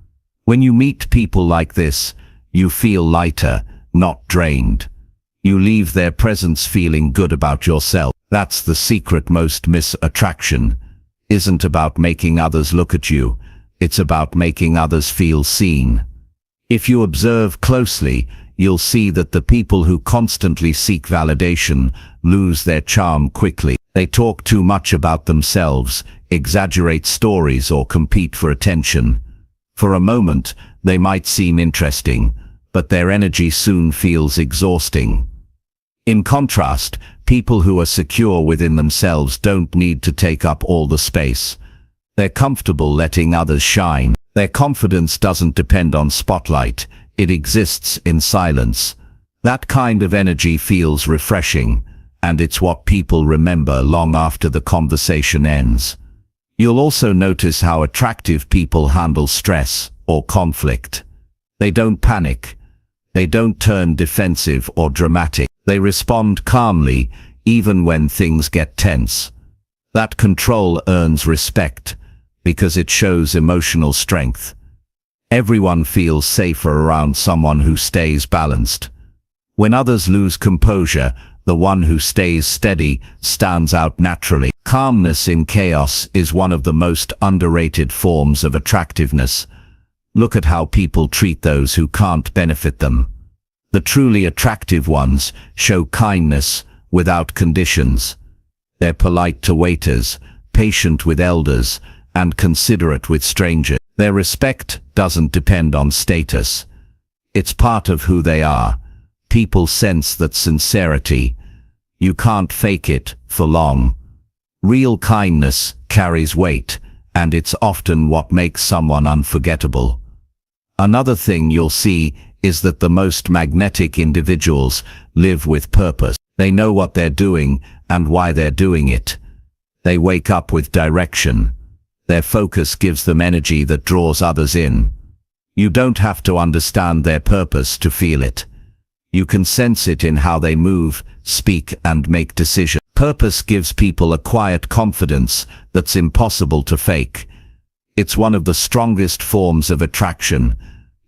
When you meet people like this, you feel lighter, not drained. You leave their presence feeling good about yourself. That's the secret. Most attraction isn't about making others look at you, it's about making others feel seen. If you observe closely, you'll see that the people who constantly seek validation lose their charm quickly. They talk too much about themselves, exaggerate stories, or compete for attention. For a moment, they might seem interesting, but their energy soon feels exhausting. In contrast, people who are secure within themselves don't need to take up all the space. They're comfortable letting others shine. Their confidence doesn't depend on spotlight, it exists in silence. That kind of energy feels refreshing, and it's what people remember long after the conversation ends. You'll also notice how attractive people handle stress or conflict. They don't panic. They don't turn defensive or dramatic. They respond calmly, even when things get tense. That control earns respect, because it shows emotional strength. Everyone feels safer around someone who stays balanced. When others lose composure, the one who stays steady stands out naturally. Calmness in chaos is one of the most underrated forms of attractiveness. Look at how people treat those who can't benefit them. The truly attractive ones show kindness without conditions. They're polite to waiters, patient with elders, and considerate with strangers. Their respect doesn't depend on status. It's part of who they are. People sense that sincerity. You can't fake it for long. Real kindness carries weight, and it's often what makes someone unforgettable. Another thing you'll see is that the most magnetic individuals live with purpose. They know what they're doing and why they're doing it. They wake up with direction. Their focus gives them energy that draws others in. You don't have to understand their purpose to feel it. You can sense it in how they move, speak, and make decisions. Purpose gives people a quiet confidence that's impossible to fake. It's one of the strongest forms of attraction,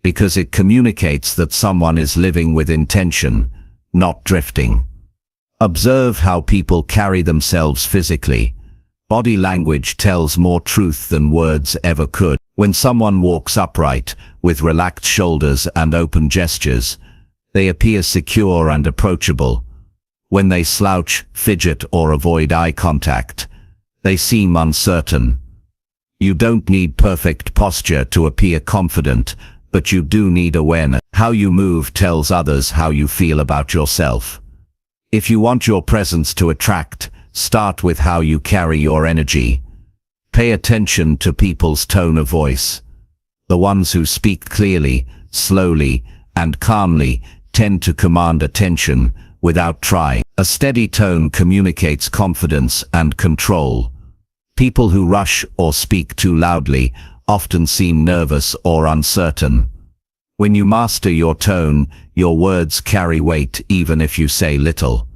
because it communicates that someone is living with intention, not drifting. Observe how people carry themselves physically. Body language tells more truth than words ever could. When someone walks upright, with relaxed shoulders and open gestures, they appear secure and approachable. When they slouch, fidget, or avoid eye contact, they seem uncertain. You don't need perfect posture to appear confident, but you do need awareness. How you move tells others how you feel about yourself. If you want your presence to attract, start with how you carry your energy. Pay attention to people's tone of voice. The ones who speak clearly, slowly, and calmly tend to command attention without trying. A steady tone communicates confidence and control. People who rush or speak too loudly often seem nervous or uncertain. When you master your tone, your words carry weight even if you say little.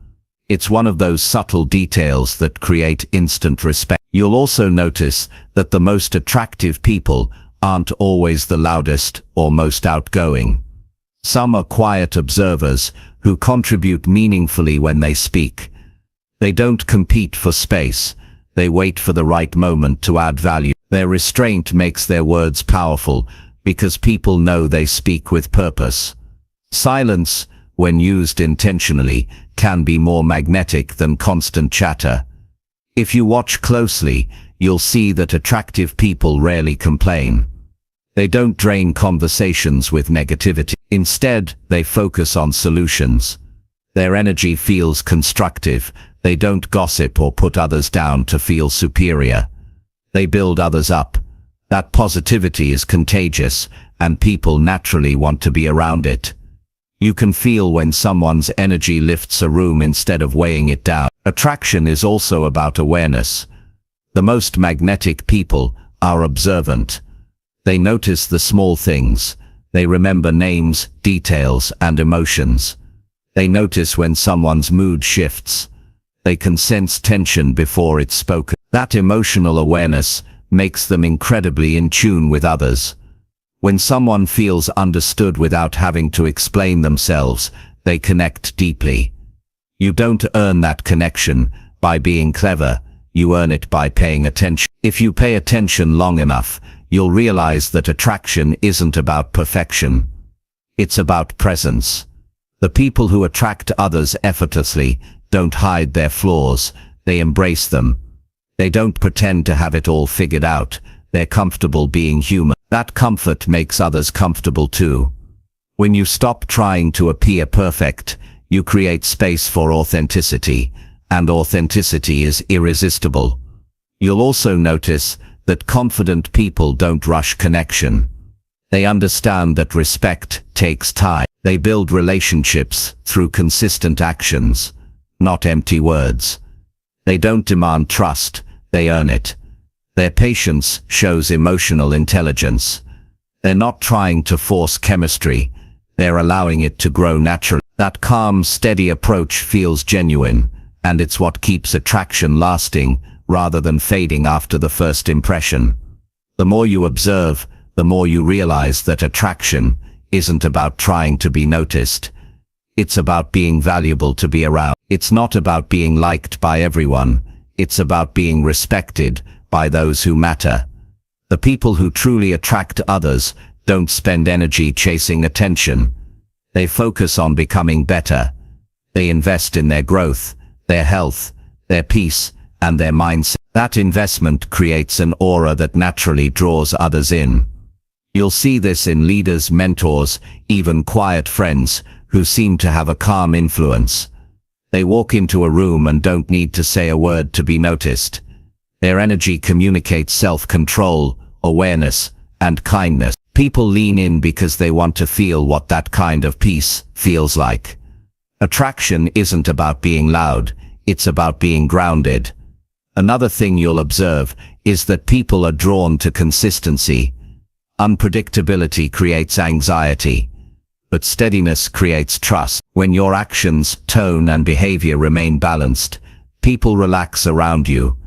It's one of those subtle details that create instant respect. You'll also notice that the most attractive people aren't always the loudest or most outgoing. Some are quiet observers who contribute meaningfully when they speak. They don't compete for space. They wait for the right moment to add value. Their restraint makes their words powerful because people know they speak with purpose. Silence, when used intentionally, can be more magnetic than constant chatter. If you watch closely, you'll see that attractive people rarely complain. They don't drain conversations with negativity. Instead, they focus on solutions. Their energy feels constructive. They don't gossip or put others down to feel superior. They build others up. That positivity is contagious, and people naturally want to be around it. You can feel when someone's energy lifts a room instead of weighing it down. Attraction is also about awareness. The most magnetic people are observant. They notice the small things. They remember names, details, and emotions. They notice when someone's mood shifts. They can sense tension before it's spoken. That emotional awareness makes them incredibly in tune with others. When someone feels understood without having to explain themselves, they connect deeply. You don't earn that connection by being clever. You earn it by paying attention. If you pay attention long enough, you'll realize that attraction isn't about perfection. It's about presence. The people who attract others effortlessly don't hide their flaws, they embrace them. They don't pretend to have it all figured out. They're comfortable being human. That comfort makes others comfortable too. When you stop trying to appear perfect, you create space for authenticity, and authenticity is irresistible. You'll also notice that confident people don't rush connection. They understand that respect takes time. They build relationships through consistent actions, not empty words. They don't demand trust, they earn it. Their patience shows emotional intelligence. They're not trying to force chemistry, they're allowing it to grow naturally. That calm, steady approach feels genuine, and it's what keeps attraction lasting rather than fading after the first impression. The more you observe, the more you realize that attraction isn't about trying to be noticed. It's about being valuable to be around. It's not about being liked by everyone. It's about being respected by those who matter. The people who truly attract others don't spend energy chasing attention. They focus on becoming better. They invest in their growth, their health, their peace, and their mindset. That investment creates an aura that naturally draws others in. You'll see this in leaders, mentors, even quiet friends who seem to have a calm influence. They walk into a room and don't need to say a word to be noticed. Their energy communicates self-control, awareness, and kindness. People lean in because they want to feel what that kind of peace feels like. Attraction isn't about being loud, it's about being grounded. Another thing you'll observe is that people are drawn to consistency. Unpredictability creates anxiety, but steadiness creates trust. When your actions, tone, and behavior remain balanced, people relax around you.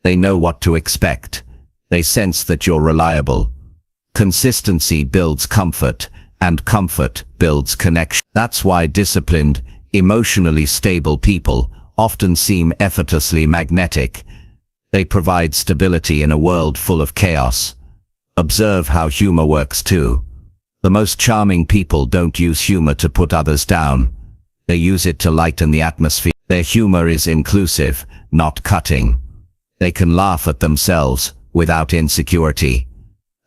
They know what to expect. They sense that you're reliable. Consistency builds comfort, and comfort builds connection. That's why disciplined, emotionally stable people often seem effortlessly magnetic. They provide stability in a world full of chaos. Observe how humor works too. The most charming people don't use humor to put others down. They use it to lighten the atmosphere. Their humor is inclusive, not cutting. They can laugh at themselves without insecurity.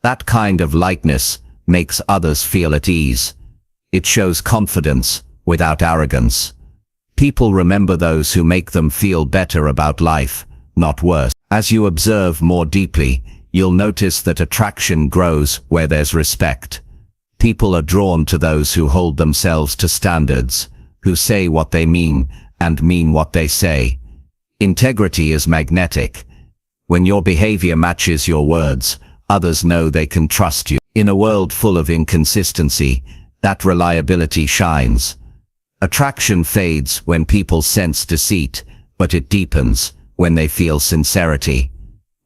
That kind of lightness makes others feel at ease. It shows confidence without arrogance. People remember those who make them feel better about life, not worse. As you observe more deeply, you'll notice that attraction grows where there's respect. People are drawn to those who hold themselves to standards, who say what they mean and mean what they say. Integrity is magnetic. When your behavior matches your words, others know they can trust you. In a world full of inconsistency, that reliability shines. Attraction fades when people sense deceit, but it deepens when they feel sincerity.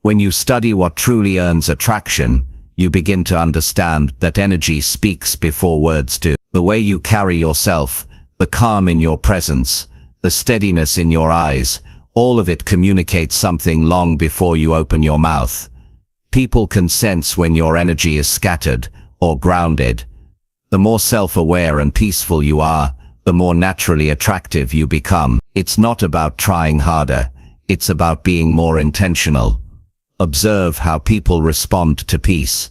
When you study what truly earns attraction, you begin to understand that energy speaks before words do. The way you carry yourself, the calm in your presence, the steadiness in your eyes, all of it communicates something long before you open your mouth. People can sense when your energy is scattered or grounded. The more self-aware and peaceful you are, the more naturally attractive you become. It's not about trying harder. It's about being more intentional. Observe how people respond to peace.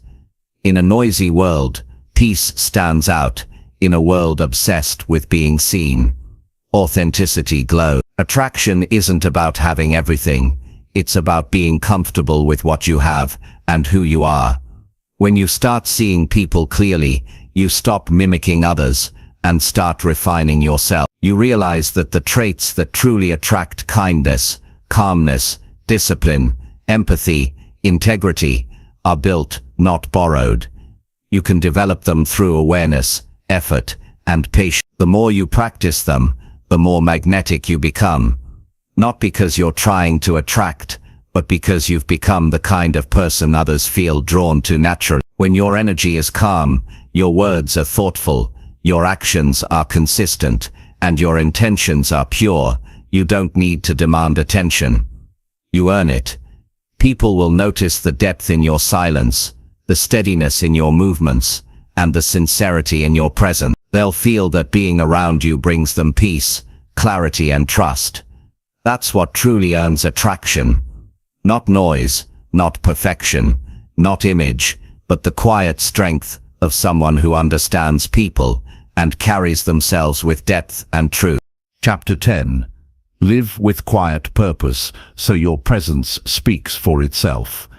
In a noisy world, peace stands out. In a world obsessed with being seen, authenticity glows. Attraction isn't about having everything. It's about being comfortable with what you have and who you are. When you start seeing people clearly, you stop mimicking others and start refining yourself. You realize that the traits that truly attract kindness, calmness, discipline, empathy, integrity are built, not borrowed. You can develop them through awareness, effort, and patience. The more you practice them, the more magnetic you become. Not because you're trying to attract, but because you've become the kind of person others feel drawn to naturally. When your energy is calm, your words are thoughtful, your actions are consistent, and your intentions are pure, you don't need to demand attention. You earn it. People will notice the depth in your silence, the steadiness in your movements, and the sincerity in your presence. They'll feel that being around you brings them peace, clarity, and trust. That's what truly earns attraction. Not noise, not perfection, not image, but the quiet strength of someone who understands people and carries themselves with depth and truth. Chapter 10. Live with quiet purpose, so your presence speaks for itself.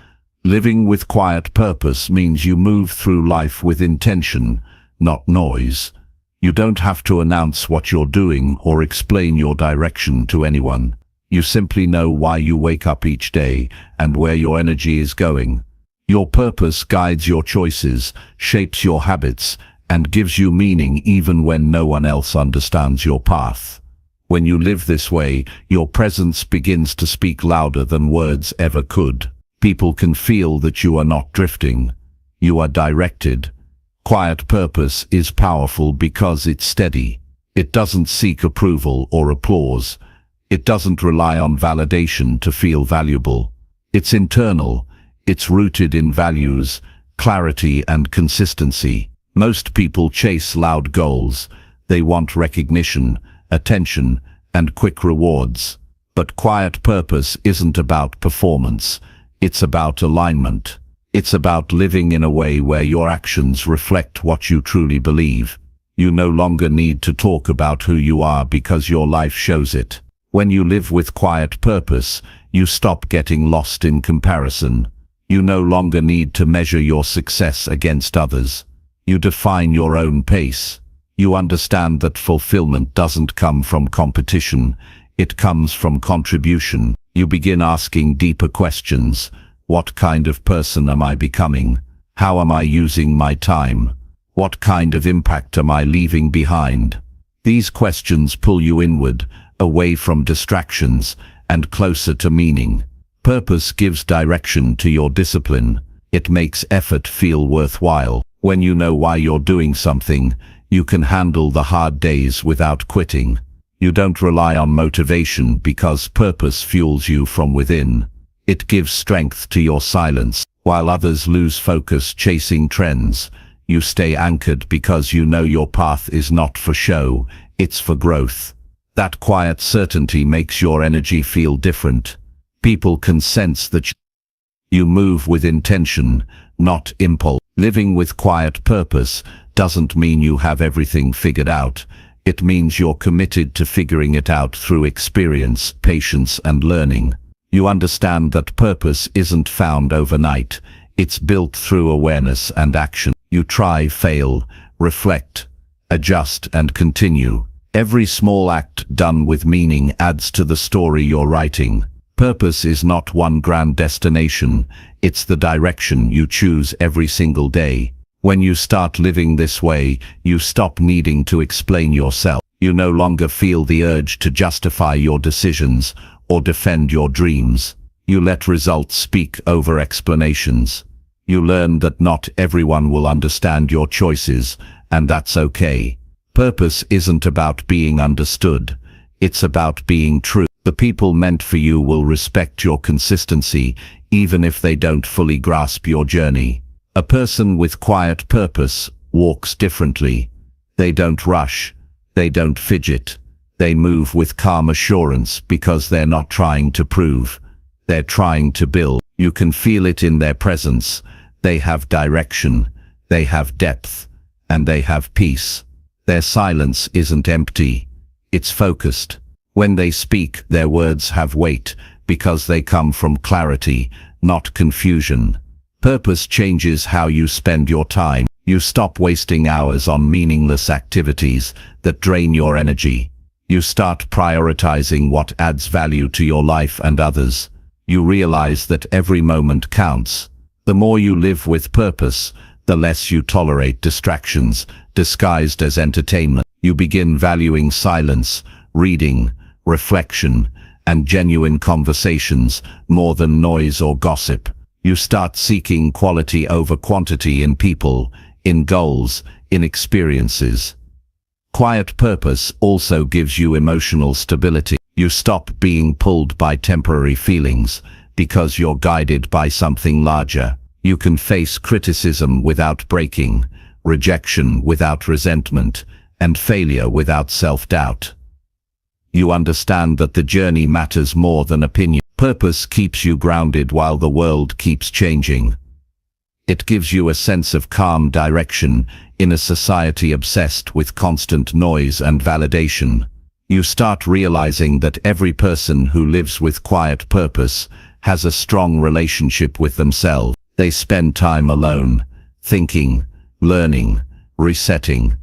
Living with quiet purpose means you move through life with intention, not noise. You don't have to announce what you're doing or explain your direction to anyone. You simply know why you wake up each day and where your energy is going. Your purpose guides your choices, shapes your habits, and gives you meaning even when no one else understands your path. When you live this way, your presence begins to speak louder than words ever could. People can feel that you are not drifting. You are directed. Quiet purpose is powerful because it's steady. It doesn't seek approval or applause. It doesn't rely on validation to feel valuable. It's internal. It's rooted in values, clarity, and consistency. Most people chase loud goals. They want recognition, attention, and quick rewards. But quiet purpose isn't about performance. It's about alignment. It's about living in a way where your actions reflect what you truly believe. You no longer need to talk about who you are because your life shows it. When you live with quiet purpose, you stop getting lost in comparison. You no longer need to measure your success against others. You define your own pace. You understand that fulfillment doesn't come from competition. It comes from contribution. You begin asking deeper questions. What kind of person am I becoming? How am I using my time? What kind of impact am I leaving behind? These questions pull you inward, away from distractions, and closer to meaning. Purpose gives direction to your discipline. It makes effort feel worthwhile. When you know why you're doing something, you can handle the hard days without quitting. You don't rely on motivation because purpose fuels you from within. It gives strength to your silence. While others lose focus chasing trends, you stay anchored because you know your path is not for show, it's for growth. That quiet certainty makes your energy feel different. People can sense that you move with intention, not impulse. Living with quiet purpose doesn't mean you have everything figured out. It means you're committed to figuring it out through experience, patience, and learning. You understand that purpose isn't found overnight. It's built through awareness and action. You try, fail, reflect, adjust, and continue. Every small act done with meaning adds to the story you're writing. Purpose is not one grand destination. It's the direction you choose every single day. When you start living this way, you stop needing to explain yourself. You no longer feel the urge to justify your decisions or defend your dreams. You let results speak over explanations. You learn that not everyone will understand your choices, and that's okay. Purpose isn't about being understood. It's about being true. The people meant for you will respect your consistency, even if they don't fully grasp your journey. A person with quiet purpose walks differently. They don't rush. They don't fidget. They move with calm assurance because they're not trying to prove. They're trying to build. You can feel it in their presence. They have direction, they have depth, and they have peace. Their silence isn't empty, it's focused. When they speak, their words have weight because they come from clarity, not confusion. Purpose changes how you spend your time. You stop wasting hours on meaningless activities that drain your energy. You start prioritizing what adds value to your life and others. You realize that every moment counts. The more you live with purpose, the less you tolerate distractions disguised as entertainment. You begin valuing silence, reading, reflection, and genuine conversations more than noise or gossip. You start seeking quality over quantity in people, in goals, in experiences. Quiet purpose also gives you emotional stability. You stop being pulled by temporary feelings because you're guided by something larger. You can face criticism without breaking, rejection without resentment, and failure without self-doubt. You understand that the journey matters more than opinion. Purpose keeps you grounded while the world keeps changing. It gives you a sense of calm direction in a society obsessed with constant noise and validation. You start realizing that every person who lives with quiet purpose has a strong relationship with themselves. They spend time alone, thinking, learning, resetting.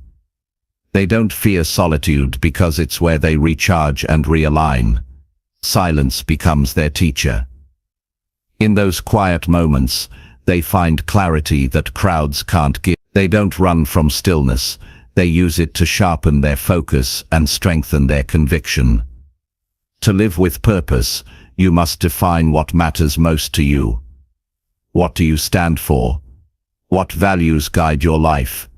They don't fear solitude because it's where they recharge and realign. Silence becomes their teacher. In those quiet moments, they find clarity that crowds can't give. They don't run from stillness. They use it to sharpen their focus and strengthen their conviction. To live with purpose, you must define what matters most to you. What do you stand for? What values guide your life?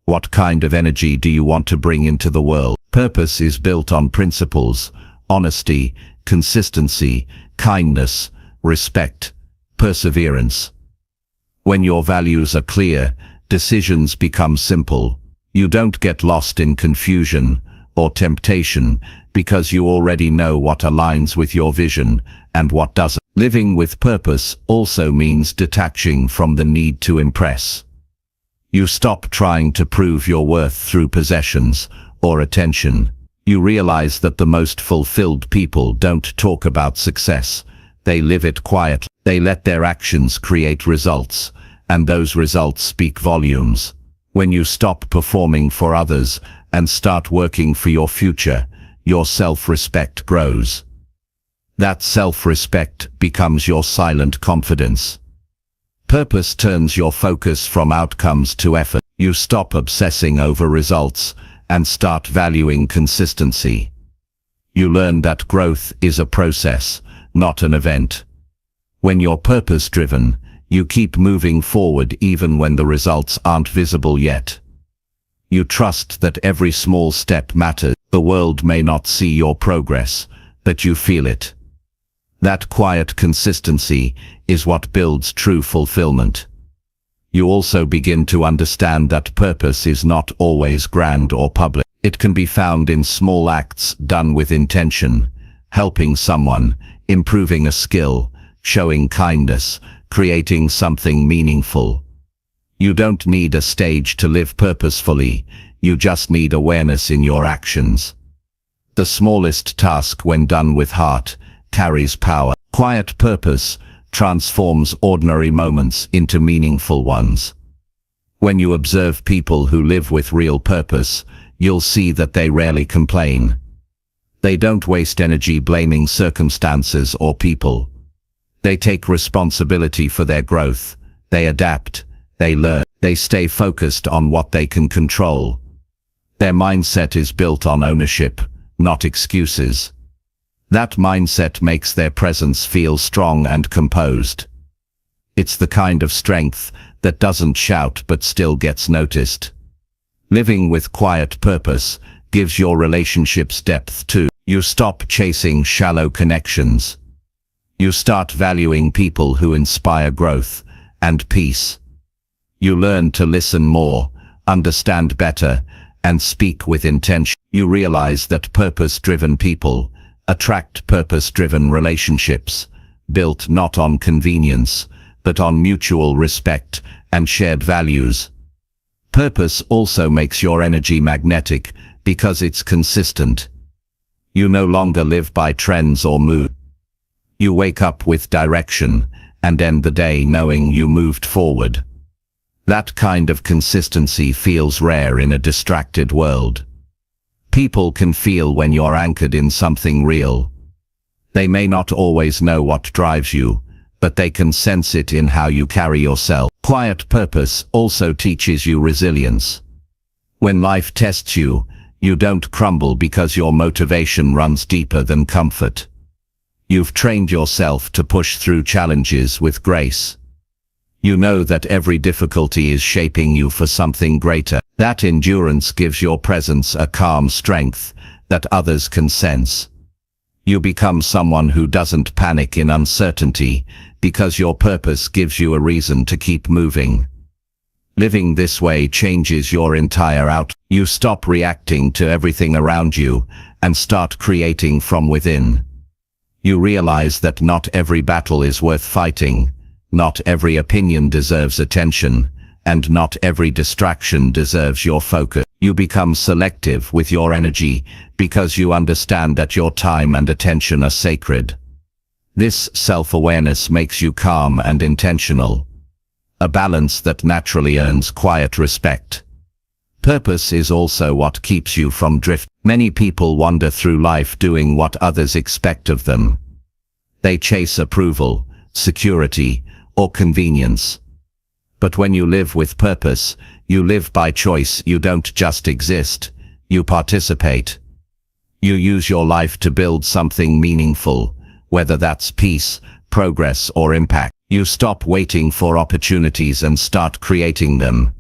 What kind of energy do you want to bring into the world? Purpose is built on principles, honesty, consistency, kindness, respect, perseverance. When your values are clear, decisions become simple. You don't get lost in confusion or temptation because you already know what aligns with your vision and what doesn't. Living with purpose also means detaching from the need to impress. You stop trying to prove your worth through possessions or attention. You realize that the most fulfilled people don't talk about success. They live it quietly. They let their actions create results, and those results speak volumes. When you stop performing for others and start working for your future, your self-respect grows. That self-respect becomes your silent confidence. Purpose turns your focus from outcomes to effort. You stop obsessing over results and start valuing consistency. You learn that growth is a process, not an event. When you're purpose-driven, you keep moving forward even when the results aren't visible yet. You trust that every small step matters. The world may not see your progress, but you feel it. That quiet consistency is what builds true fulfillment. You also begin to understand that purpose is not always grand or public. It can be found in small acts done with intention, helping someone, improving a skill, showing kindness, creating something meaningful. You don't need a stage to live purposefully, you just need awareness in your actions. The smallest task, when done with heart, carries power. Quiet purpose transforms ordinary moments into meaningful ones. When you observe people who live with real purpose, you'll see that they rarely complain. They don't waste energy blaming circumstances or people. They take responsibility for their growth. They adapt. They learn. They stay focused on what they can control. Their mindset is built on ownership, not excuses. That mindset makes their presence feel strong and composed. It's the kind of strength that doesn't shout but still gets noticed. Living with quiet purpose gives your relationships depth too. You stop chasing shallow connections. You start valuing people who inspire growth and peace. You learn to listen more, understand better, and speak with intention. You realize that purpose-driven people attract purpose-driven relationships, built not on convenience, but on mutual respect and shared values. Purpose also makes your energy magnetic because it's consistent. You no longer live by trends or mood. You wake up with direction and end the day knowing you moved forward. That kind of consistency feels rare in a distracted world. People can feel when you're anchored in something real. They may not always know what drives you, but they can sense it in how you carry yourself. Quiet purpose also teaches you resilience. When life tests you, you don't crumble because your motivation runs deeper than comfort. You've trained yourself to push through challenges with grace. You know that every difficulty is shaping you for something greater. That endurance gives your presence a calm strength that others can sense. You become someone who doesn't panic in uncertainty because your purpose gives you a reason to keep moving. Living this way changes your entire outlook. You stop reacting to everything around you and start creating from within. You realize that not every battle is worth fighting, not every opinion deserves attention, and not every distraction deserves your focus. You become selective with your energy because you understand that your time and attention are sacred. This self-awareness makes you calm and intentional, a balance that naturally earns quiet respect. Purpose is also what keeps you from drift. Many people wander through life doing what others expect of them. They chase approval, security, or convenience. But when you live with purpose, you live by choice. You don't just exist, you participate. You use your life to build something meaningful, whether that's peace, progress, or impact. You stop waiting for opportunities and start creating them.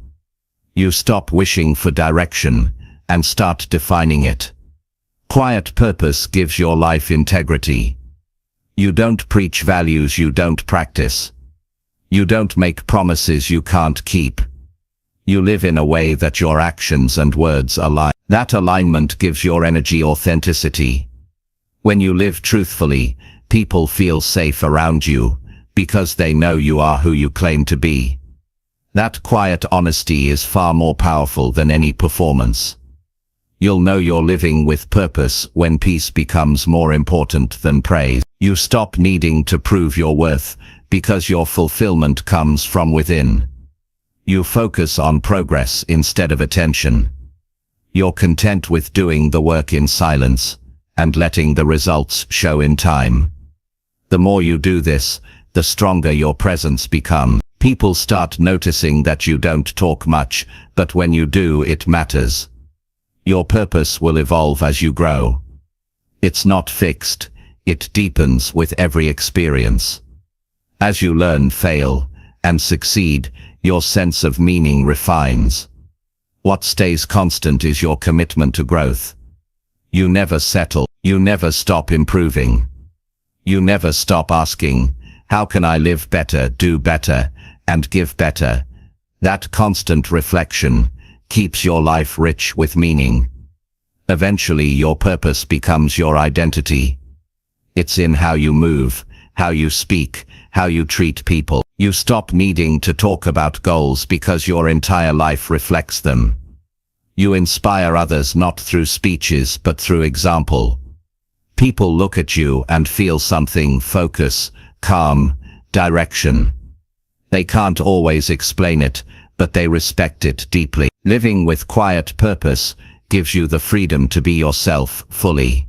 You stop wishing for direction and start defining it. Quiet purpose gives your life integrity. You don't preach values you don't practice. You don't make promises you can't keep. You live in a way that your actions and words align. That alignment gives your energy authenticity. When you live truthfully, people feel safe around you because they know you are who you claim to be. That quiet honesty is far more powerful than any performance. You'll know you're living with purpose when peace becomes more important than praise. You stop needing to prove your worth because your fulfillment comes from within. You focus on progress instead of attention. You're content with doing the work in silence and letting the results show in time. The more you do this, the stronger your presence becomes. People start noticing that you don't talk much, but when you do, it matters. Your purpose will evolve as you grow. It's not fixed, it deepens with every experience. As you learn, fail, and succeed, your sense of meaning refines. What stays constant is your commitment to growth. You never settle, you never stop improving. You never stop asking, how can I live better, do better, and give better? That constant reflection keeps your life rich with meaning. Eventually, your purpose becomes your identity. It's in how you move, how you speak, how you treat people. You stop needing to talk about goals because your entire life reflects them. You inspire others not through speeches but through example. People look at you and feel something: focus, calm, direction. They can't always explain it, but they respect it deeply. Living with quiet purpose gives you the freedom to be yourself fully.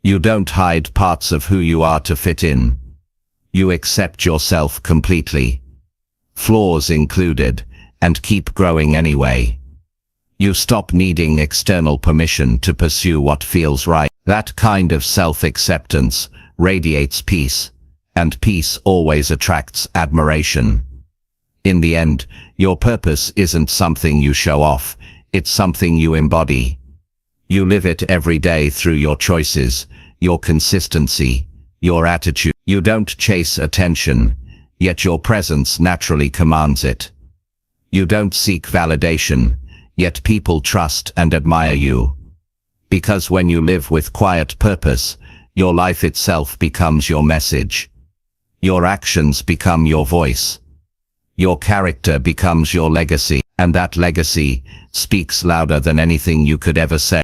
You don't hide parts of who you are to fit in. You accept yourself completely, flaws included, and keep growing anyway. You stop needing external permission to pursue what feels right. That kind of self-acceptance radiates peace, and peace always attracts admiration. In the end, your purpose isn't something you show off, it's something you embody. You live it every day through your choices, your consistency, your attitude. You don't chase attention, yet your presence naturally commands it. You don't seek validation, Yet people trust and admire you. Because when you live with quiet purpose, your life itself becomes your message. Your actions become your voice. Your character becomes your legacy, and that legacy speaks louder than anything you could ever say.